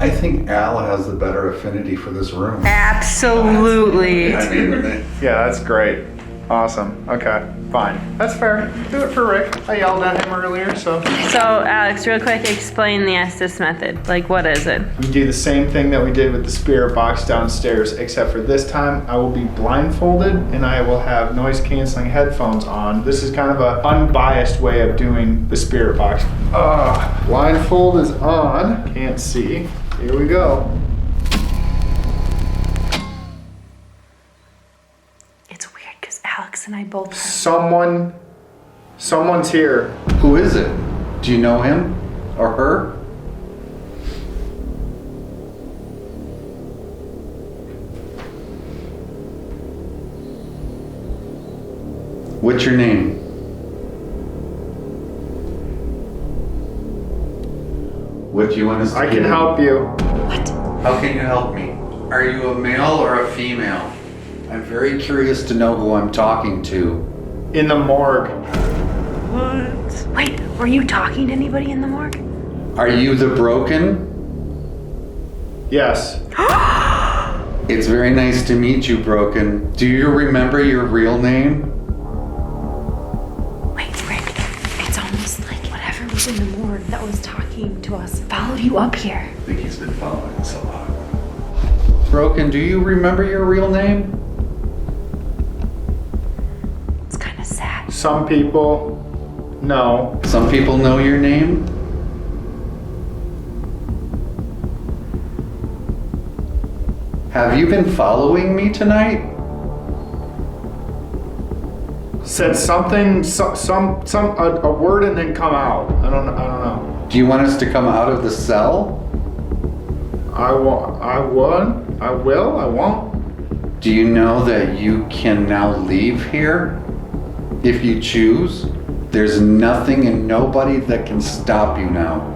I think Al has the better affinity for this room. Absolutely. I mean, Yeah, that's great. Awesome. Okay, fine. That's fair. Do it for Rick. I yelled at him earlier, so. So, Alex, real quick, explain the Estes method. Like, what is it? We do the same thing that we did with the spirit box downstairs, except for this time I will be blindfolded and I will have noise canceling headphones on. This is kind of an unbiased way of doing the spirit box. Blindfold is on. Can't see. Here we go. It's weird because Alex and I both. Someone's here. who is it? Do you know him or her? What's your name? What do you want us to I do? can help you. How can you help me? Are you a male or a female? I'm very curious to know who I'm talking to. In the morgue. What? Wait, were you talking to anybody in the morgue? Are you the broken? Yes. It's very nice to meet you, Broken. Do you remember your real name? Wait, Rick, it's almost like whatever was in the morgue that was talking to us followed you up here. I think he's been following us a lot. Broken, do you remember your real name? It's kind of sad. Some people, no. Some people know your name. Have you been following me tonight? Said something, a word and then come out. I don't know. Do you want us to come out of the cell? I won't. Do you know that you can now leave here if you choose? There's nothing and nobody that can stop you now.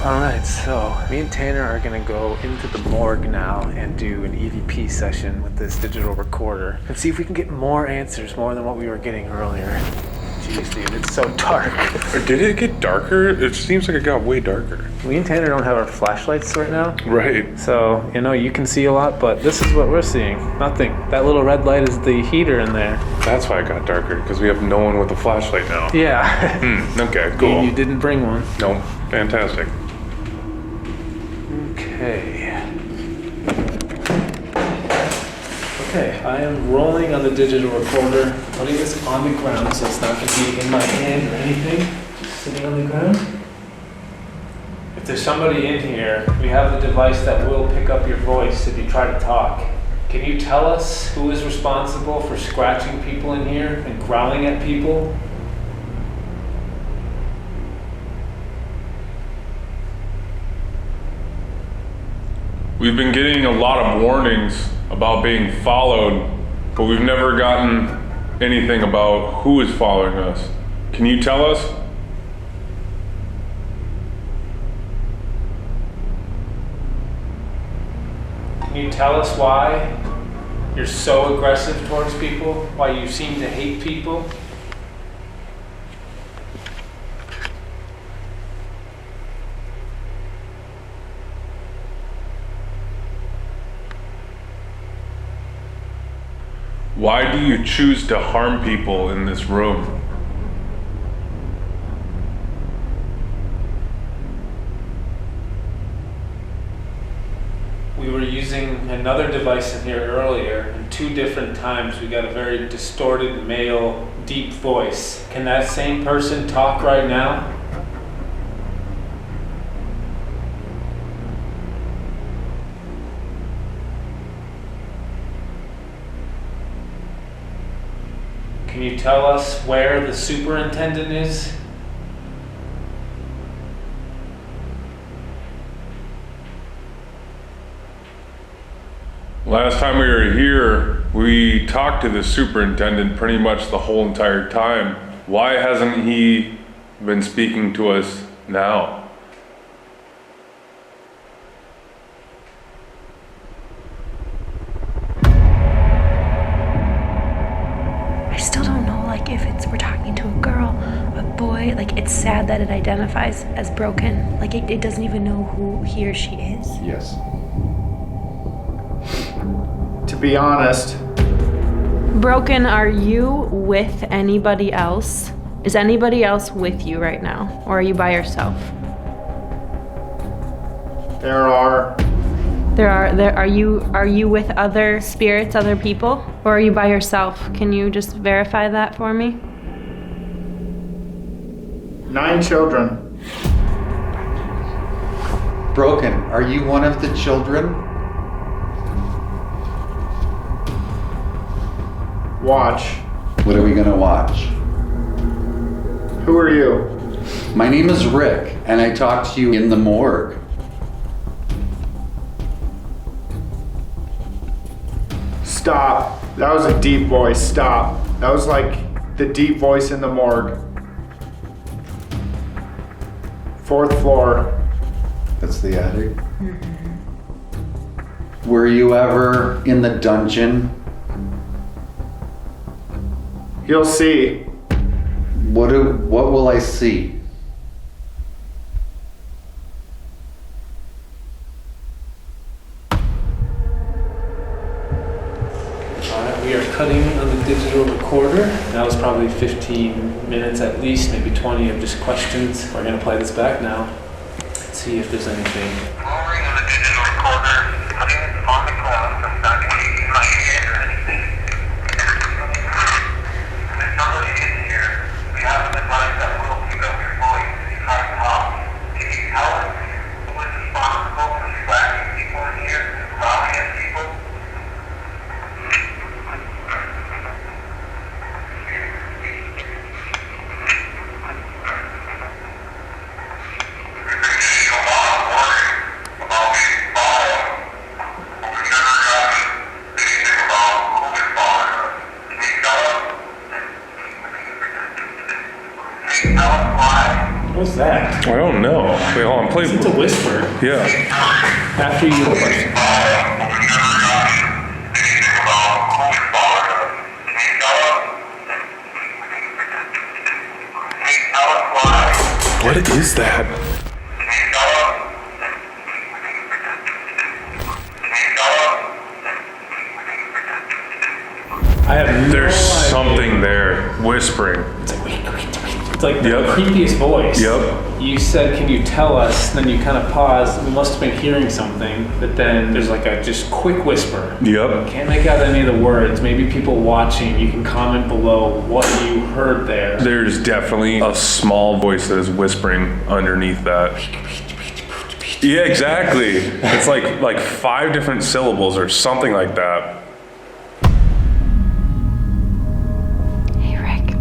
Alright, so me and Tanner are gonna go into the morgue now and do an EVP session with this digital recorder and see if we can get more answers, more than what we were getting earlier. Jeez, dude, it's so dark. Or did it get darker? It seems like it got way darker. Me and Tanner don't have our flashlights right now. Right. So, you can see a lot, but this is what we're seeing. Nothing. That little red light is the heater in there. That's why it got darker, because we have no one with a flashlight now. Yeah. Okay, cool. You didn't bring one. Nope. Fantastic. Okay, I am rolling on the digital recorder, putting this on the ground so it's not going to be in my hand or anything. Just sitting on the ground. If there's somebody in here, we have a device that will pick up your voice if you try to talk. Can you tell us who is responsible for scratching people in here and growling at people? We've been getting a lot of warnings about being followed, but we've never gotten anything about who is following us. Can you tell us? Can you tell us why you're so aggressive towards people? Why you seem to hate people? Why do you choose to harm people in this room? We were using another device in here earlier, and 2 different times we got a very distorted male, deep voice. Can that same person talk right now? Can you tell us where the superintendent is? Last time we were here, we talked to the superintendent pretty much the whole entire time. Why hasn't he been speaking to us now? I still don't know, like, if we're talking to a girl, a boy. Like, it's sad that it identifies as broken. Like, it doesn't even know who he or she is. Yes. To be honest, Broken, are you with anybody else? Is anybody else with you right now? Or are you by yourself? Are you with other spirits, other people? Or are you by yourself? Can you just verify that for me? 9 children. Broken, are you one of the children? Watch. What are we gonna watch? Who are you? My name is Rick, and I talked to you in the morgue. Stop. That was a deep voice. Stop. That was like the deep voice in the morgue. 4th floor. That's the attic. Were you ever in the dungeon? You'll see. What will I see? Alright, we are cutting on the digital recorder. That was probably 15 minutes at least, maybe 20 of just questions. We're gonna play this back now. Let's see if there's anything. Lowering on the digital recorder, putting it on the ground, I'm not taking my hand or anything. There's somebody in here. We have a device that will pick up your voice if you try to talk. Can you tell us who is responsible for scratching people in here and growling at people? What's that? I don't know. Wait, hold on. Play. It's a whisper. Yeah. After you the question. What is that? I have no There's idea. something there whispering. It's like the Yep. creepiest voice. Yep. You said, can you tell us? Then you kind of paused. We must have been hearing something. But then there's like a just quick whisper. Yep. Can't make out any of the words. Maybe people watching, you can comment below what you heard there. There's definitely a small voice that is whispering underneath that. Yeah, exactly. It's like 5 different syllables or something like that. Hey Rick,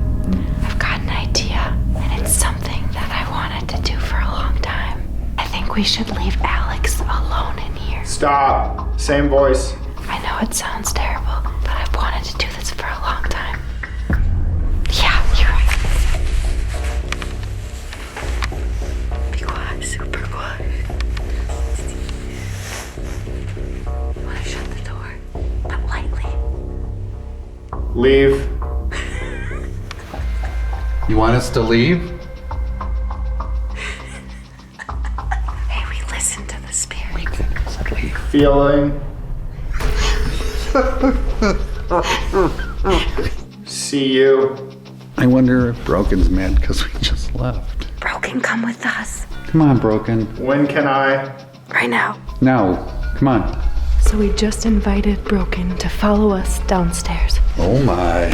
I've got an idea, and it's something that I wanted to do for a long time. I think we should leave Alex alone in here. Stop. Same voice. I know it sounds terrible, but I've wanted to do this for a long time. Yeah, you're right. Be quiet, super quiet. I want to shut the door, but lightly. Leave. You want us to leave? Hey, we listen to the spirit. Feeling. See you. I wonder if Broken's mad because we just left. Broken, come with us. Come on, Broken. When can I? Right now. Now, come on. So we just invited Broken to follow us downstairs. Oh my.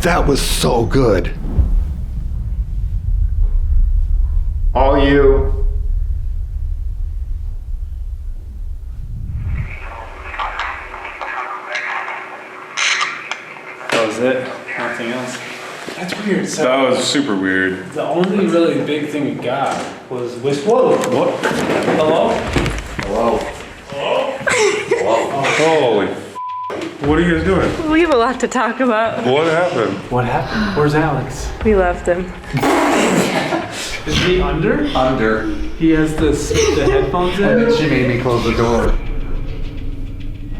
That was so good. All you. That was it. Nothing else. That's weird. So That was super weird. the only really big thing we got was whoa. What? Hello? Holy f***. What are you guys doing? We have a lot to talk about. What happened? What happened? Where's Alex? We left him. Is he under? Under. He has the headphones And in. then she made me close the door.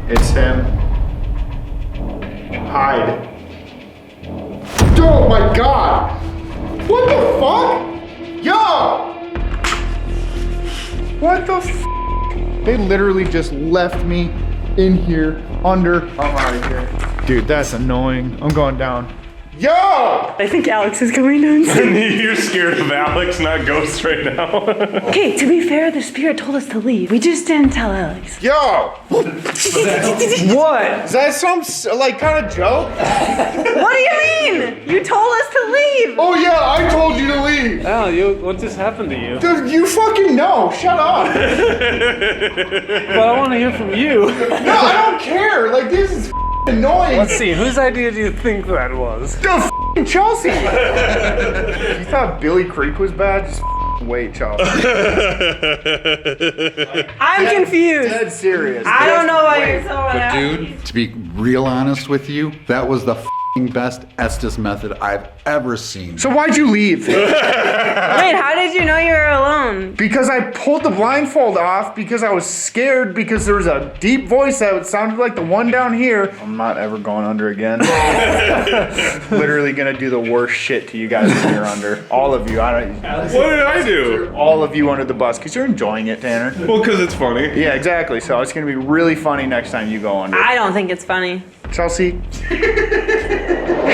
It's him. Hide. Oh my god! What the fuck? Yo! What the f? They literally just left me in here under. I'm out of here. Dude, that's annoying. I'm going down. Yo! I think Alex is coming downstairs. You're scared of Alex, not ghosts right now. Okay, to be fair, the spirit told us to leave. We just didn't tell Alex. Yo! What? Is that some kind of joke? What do you mean? You told us to leave. Oh yeah, I told you to leave. Al, what just happened to you? Dude, you fucking know. Shut up. Well, I want to hear from you. No, I don't care. Like, this is annoying. Let's see, whose idea do you think that was? Dude, f***ing Chelsea. You thought Billy Creek was bad? Just wait, Chelsea. I'm confused. Dead serious. I don't know why you're Wait. so But unhappy. dude, to be real honest with you, that was the best Estes method I've ever seen. So why'd you leave? Wait, how did you know you were alone? Because I pulled the blindfold off because I was scared because there was a deep voice that sounded like the one down here. I'm not ever going under again. Literally gonna do the worst shit to you guys when you're under. All of you. What did I do? All of you under the bus because you're enjoying it, Tanner. Well, because it's funny. Yeah, exactly. So it's gonna be really funny next time you go under. I don't think it's funny. Chelsea,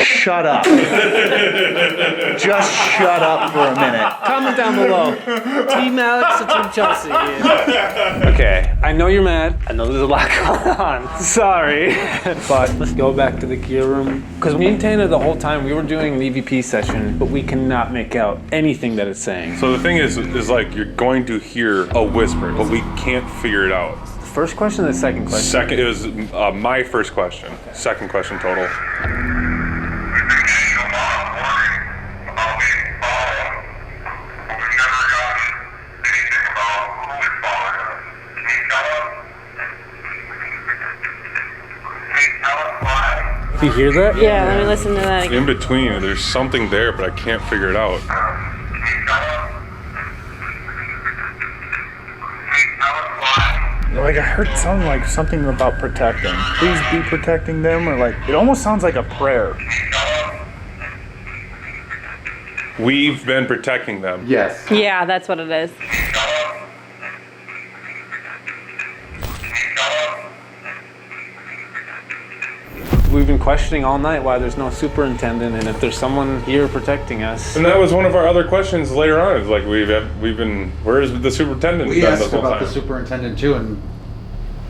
shut up. Just shut up for a minute. Comment down below. Team Alex or Team Chelsea? Okay, I know you're mad. I know there's a lot going on. Sorry. But let's go back to the gear room. Because me and Tana the whole time, we were doing an EVP session, but we cannot make out anything that it's saying. So the thing is like you're going to hear a whisper, but we can't figure it out. First question or the second question? Second, it was my first question. Second question total. Do you hear that? Yeah, let me listen to that again. In between, there's something there, but I can't figure it out. Like I heard something about protecting. Please be protecting them, or like it almost sounds like a prayer. We've been protecting them. Yes. Yeah, that's what it is. We've been questioning all night why there's no superintendent and if there's someone here protecting us. And that was one of our other questions later on. It's like, we've been, where is the superintendent? We been asked this whole about time? the superintendent too, and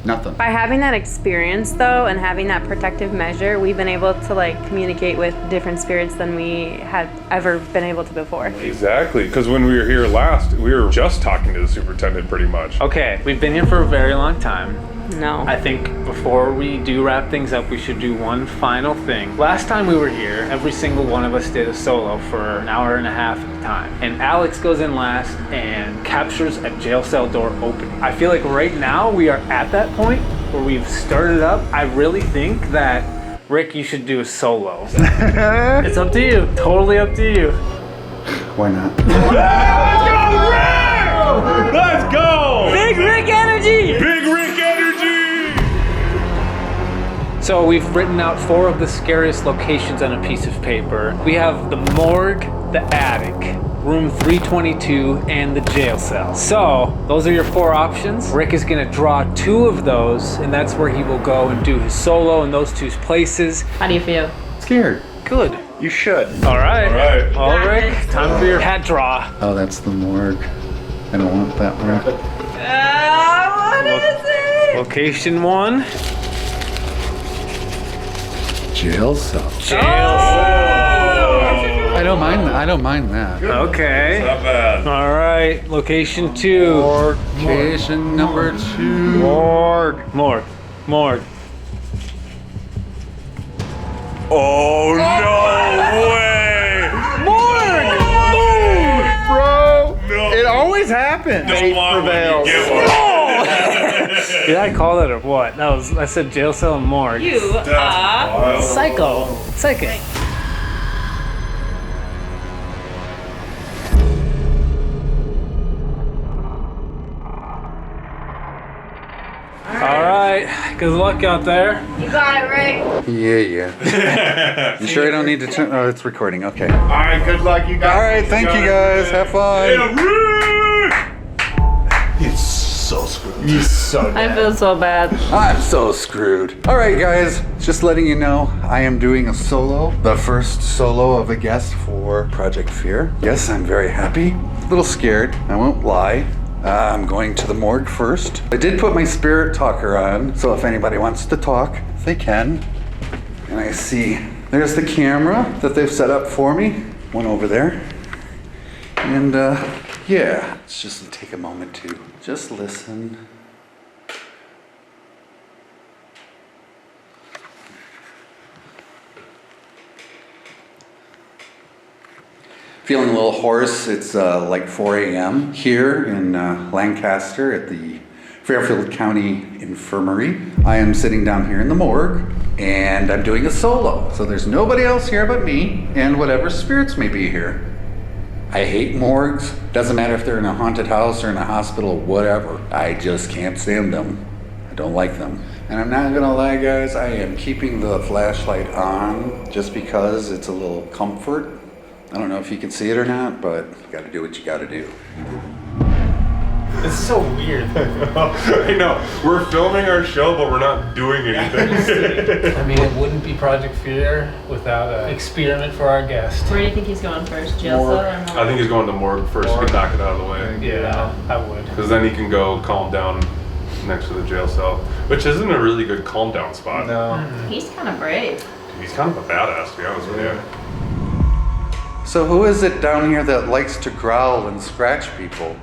Nothing. By having that experience though, and having that protective measure, we've been able to like communicate with different spirits than we had ever been able to before. Exactly, because when we were here last, we were just talking to the superintendent pretty much. Okay, we've been here for a very long time. No. I think before we do wrap things up, we should do one final thing. Last time we were here, every single one of us did a solo for an hour and a half at a time. And Alex goes in last and captures a jail cell door open. I feel like right now we are at that point where we've started up. I really think that, Rick, you should do a solo. It's up to you. Totally up to you. Why not? Let's go! Big Rick energy! Big Rick energy! So we've written out 4 of the scariest locations on a piece of paper. We have the morgue, the attic, room 322, and the jail cell. So those are your 4 options. Rick is gonna draw 2 of those, and that's where he will go and do his solo in those 2 places. How do you feel? Scared. Good. You should. All right. All right. Rick, time for your hat draw. Oh, that's the morgue. I don't want that one. What is it? Location 1. Jail cell. Jail cell. I don't mind that. Okay. Not bad. All right. Location 2. Location number 2. Morgue. Oh, no way! Bro, No. it always happens. Don't want one, you get one. Did I call it or what? I said jail cell and morgue. That's wild. Psychic. All right. Good luck out there. You got it, Rick. Yeah. You sure I don't need to turn? Oh, it's recording. Okay. All right, good luck, you guys. All right, thank you guys. Have fun. Yeah, Rick! He's so screwed. He's so I dead. feel so bad. I'm so screwed. All right, guys, just letting you know, I am doing a solo, the first solo of a guest for Project Fear. Yes, I'm very happy. A little scared, I won't lie. I'm going to the morgue first. I did put my spirit talker on, so if anybody wants to talk, they can. And I see there's the camera that they've set up for me. One over there. And yeah, let's just take a moment to just listen. Feeling a little hoarse. It's like 4 a.m. here in Lancaster at the Fairfield County Infirmary. I am sitting down here in the morgue and I'm doing a solo. So there's nobody else here but me and whatever spirits may be here. I hate morgues. Doesn't matter if they're in a haunted house or in a hospital, whatever. I just can't stand them. I don't like them. And I'm not gonna lie, guys, I am keeping the flashlight on just because it's a little comfort. I don't know if you can see it or not, but you gotta do what you gotta do. This is so weird. I know. We're filming our show, but we're not doing anything. I mean, it wouldn't be Project Fear without an experiment for our guest. Where do you think he's going first? Jail cell or morgue? I think he's going to morgue first to knock it out of the way. Yeah, I would. Because then he can go calm down next to the jail cell, which isn't a really good calm down spot. No. He's kind of brave. He's kind of a badass, to be honest with you. So who is it down here that likes to growl and scratch people?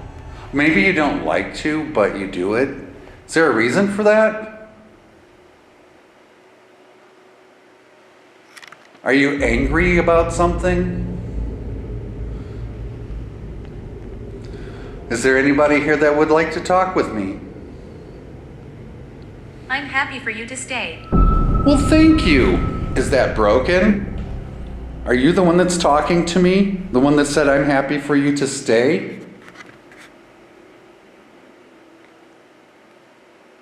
Maybe you don't like to, but you do it. Is there a reason for that? Are you angry about something? Is there anybody here that would like to talk with me? I'm happy for you to stay. Well, thank you. Is that broken? Are you the one that's talking to me? The one that said I'm happy for you to stay?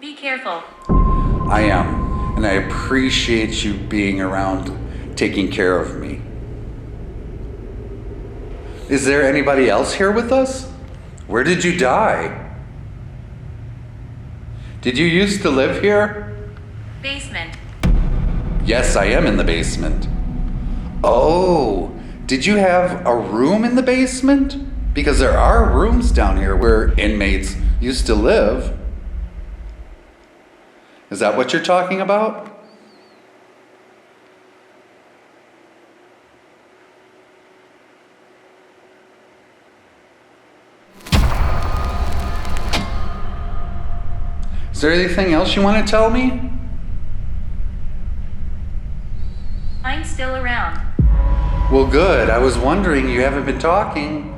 Be careful. I am, and I appreciate you being around, taking care of me. Is there anybody else here with us? Where did you die? Did you used to live here? Basement. Yes, I am in the basement. Oh, did you have a room in the basement? Because there are rooms down here where inmates used to live. Is that what you're talking about? Is there anything else you want to tell me? I'm still around. Well, good. I was wondering, you haven't been talking.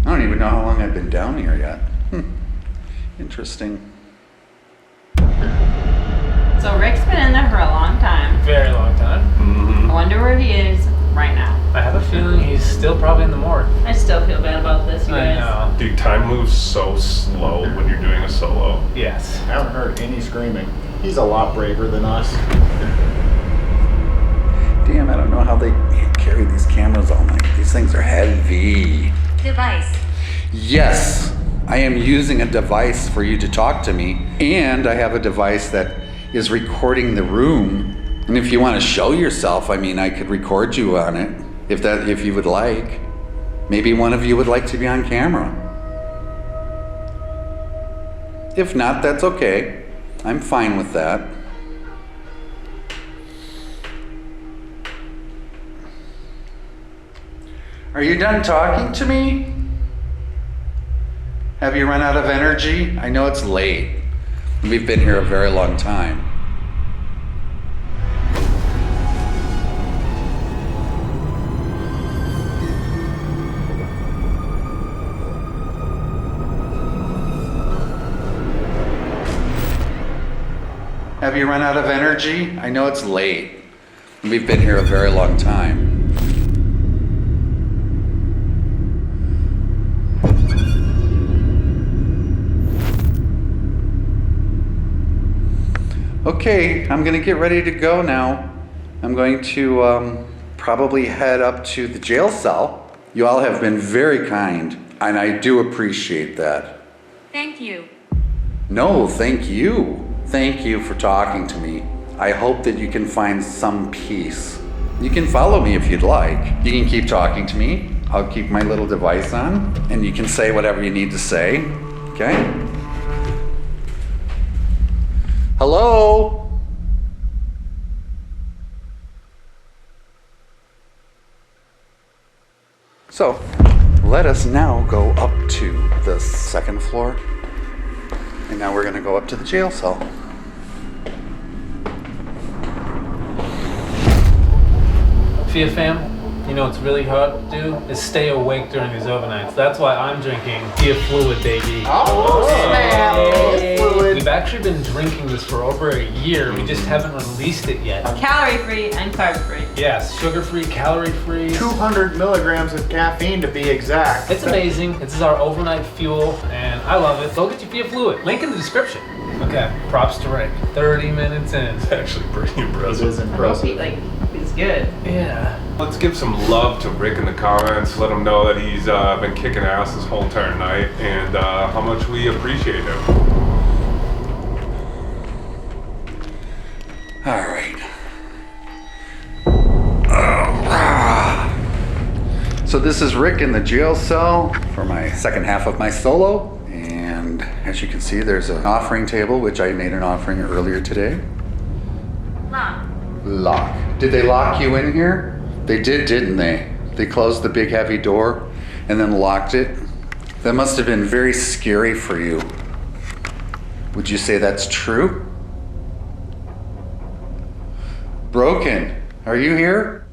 I don't even know how long I've been down here yet. Interesting. So Rick's been in there for a long time. Very long time. I wonder where he is right now. I have a feeling he's still probably in the morgue. I still feel bad about this, you I guys. know. Dude, time moves so slow when you're doing a solo. Yes. I haven't heard any screaming. He's a lot braver than us. Damn, I don't know how they carry these cameras all night. These things are heavy. Device. Yes, I am using a device for you to talk to me, and I have a device that is recording the room. And if you want to show yourself, I mean, I could record you on it, if you would like. Maybe one of you would like to be on camera. If not, that's okay. I'm fine with that. Are you done talking to me? Have you run out of energy? I know it's late. We've been here a very long time. Have you run out of energy? I know it's late. We've been here a very long time. Okay, I'm gonna get ready to go now. I'm going to probably head up to the jail cell. You all have been very kind, and I do appreciate that. Thank you. No, thank you. Thank you for talking to me. I hope that you can find some peace. You can follow me if you'd like. You can keep talking to me. I'll keep my little device on, and you can say whatever you need to say, okay? Hello? So, let us now go up to the second floor. And now we're gonna go up to the jail cell. Fia fam, you know what's really hard to do is stay awake during these overnights. That's why I'm drinking Fia Fluid, baby. Oh, snap! Hey. We've actually been drinking this for over a year. We just haven't released it yet. Calorie free and carb free. Yes, sugar-free, calorie-free. 200 milligrams of caffeine to be exact. It's amazing. This is our overnight fuel, and I love it. Go get your Fia Fluid. Link in the description. Okay, props to Rick. 30 minutes in. It's actually pretty This impressive. is I hope impressive. he, is good. Yeah. Let's give some love to Rick in the comments. Let him know that he's been kicking ass this whole entire night and how much we appreciate him. All right. So this is Rick in the jail cell for my second half of my solo. And as you can see, there's an offering table, which I made an offering earlier today. Lock. Lock. Did they lock you in here? They did, didn't they? They closed the big heavy door and then locked it. That must have been very scary for you. Would you say that's true? Broken, are you here?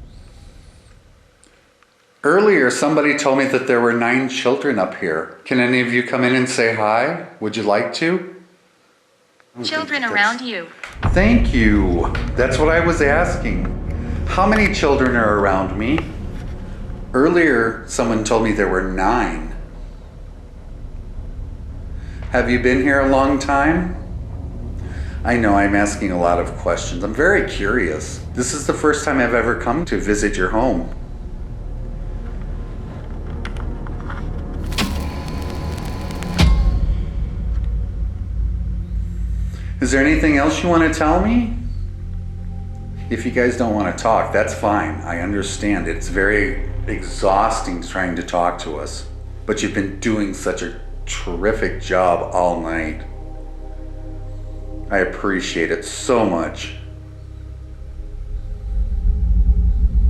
Earlier, somebody told me that there were 9 children up here. Can any of you come in and say hi? Would you like to? Children That's- around you. Thank you. That's what I was asking. How many children are around me? Earlier, someone told me there were 9. Have you been here a long time? I know I'm asking a lot of questions. I'm very curious. This is the first time I've ever come to visit your home. Is there anything else you want to tell me? If you guys don't want to talk, that's fine. I understand. It's very exhausting trying to talk to us. But you've been doing such a terrific job all night. I appreciate it so much.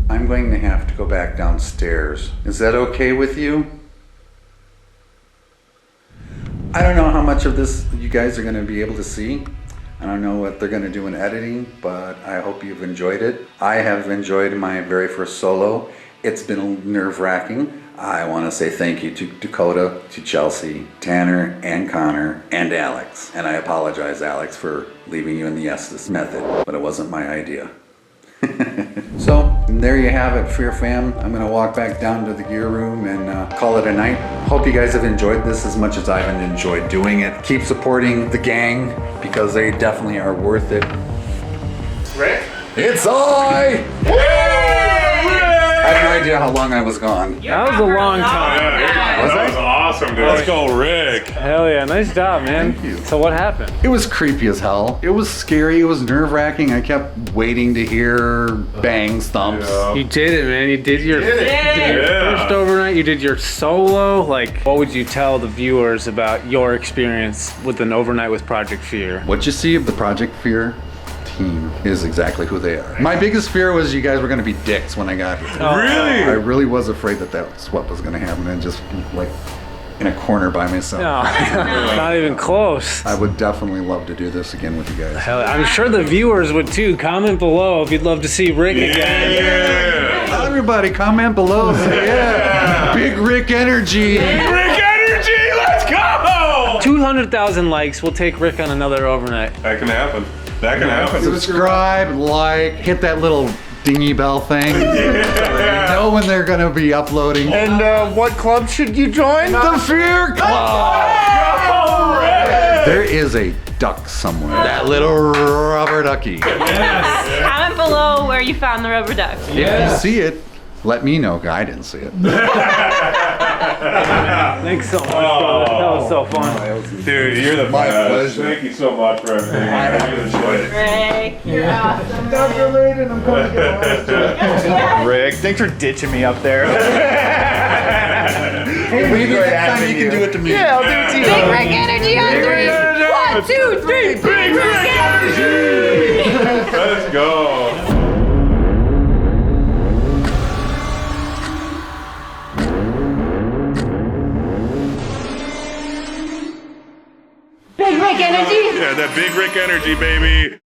I'm going to have to go back downstairs. Is that okay with you? I don't know how much of this you guys are going to be able to see. I don't know what they're going to do in editing, but I hope you've enjoyed it. I have enjoyed my very first solo. It's been nerve-wracking. I want to say thank you to Dakota, to Chelsea, Tanner, and Connor, and Alex. And I apologize, Alex, for leaving you in the Estes method, but it wasn't my idea. So, there you have it, Fear Fam. I'm going to walk back down to the gear room and call it a night. Hope you guys have enjoyed this as much as I've enjoyed doing it. Keep supporting the gang, because they definitely are worth it. Rick? It's I! I have no idea how long I was gone. That was a long time. That was awesome, dude. Let's go, Rick. Hell yeah, nice job, man. Thank you. So what happened? It was creepy as hell. It was scary. It was nerve-wracking. I kept waiting to hear bangs, thumps. Yeah. You did it, man. You did your Yeah. first overnight. You did your solo. Like, what would you tell the viewers about your experience with an overnight with Project Fear? What you see of the Project Fear team is exactly who they are. My biggest fear was you guys were going to be dicks when I got here. Really? I really was afraid that that's what was going to happen, and just like in a corner by myself. No, not even close. I would definitely love to do this again with you guys. Hell, I'm sure the viewers would too. Comment below if you'd love to see Rick again. Yeah. Everybody comment below. Say yeah. Big Rick energy. Rick energy, let's go! 200,000 likes. We'll take Rick on another overnight. That can happen. That can happen. Subscribe, like, hit that little dingy bell thing. Yeah. You know when they're gonna be uploading. And what club should you join? The Fear Club! Go, Rick! There is a duck somewhere. That little rubber ducky. Comment below where you found the rubber duck. If you see it, let me know. I didn't see it. Thanks so much, brother. That was so fun. Dude, you're the My best. pleasure. Thank you so much for everything. I really enjoyed it. Rick, you're awesome. Rick, thanks for ditching me up there. Maybe next time you can do it to me. Yeah, I'll do it to you. Big Rick energy on 3. 1, 2, 3. Big Rick energy. Let's go. Big Rick energy. Yeah, that big Rick energy, baby.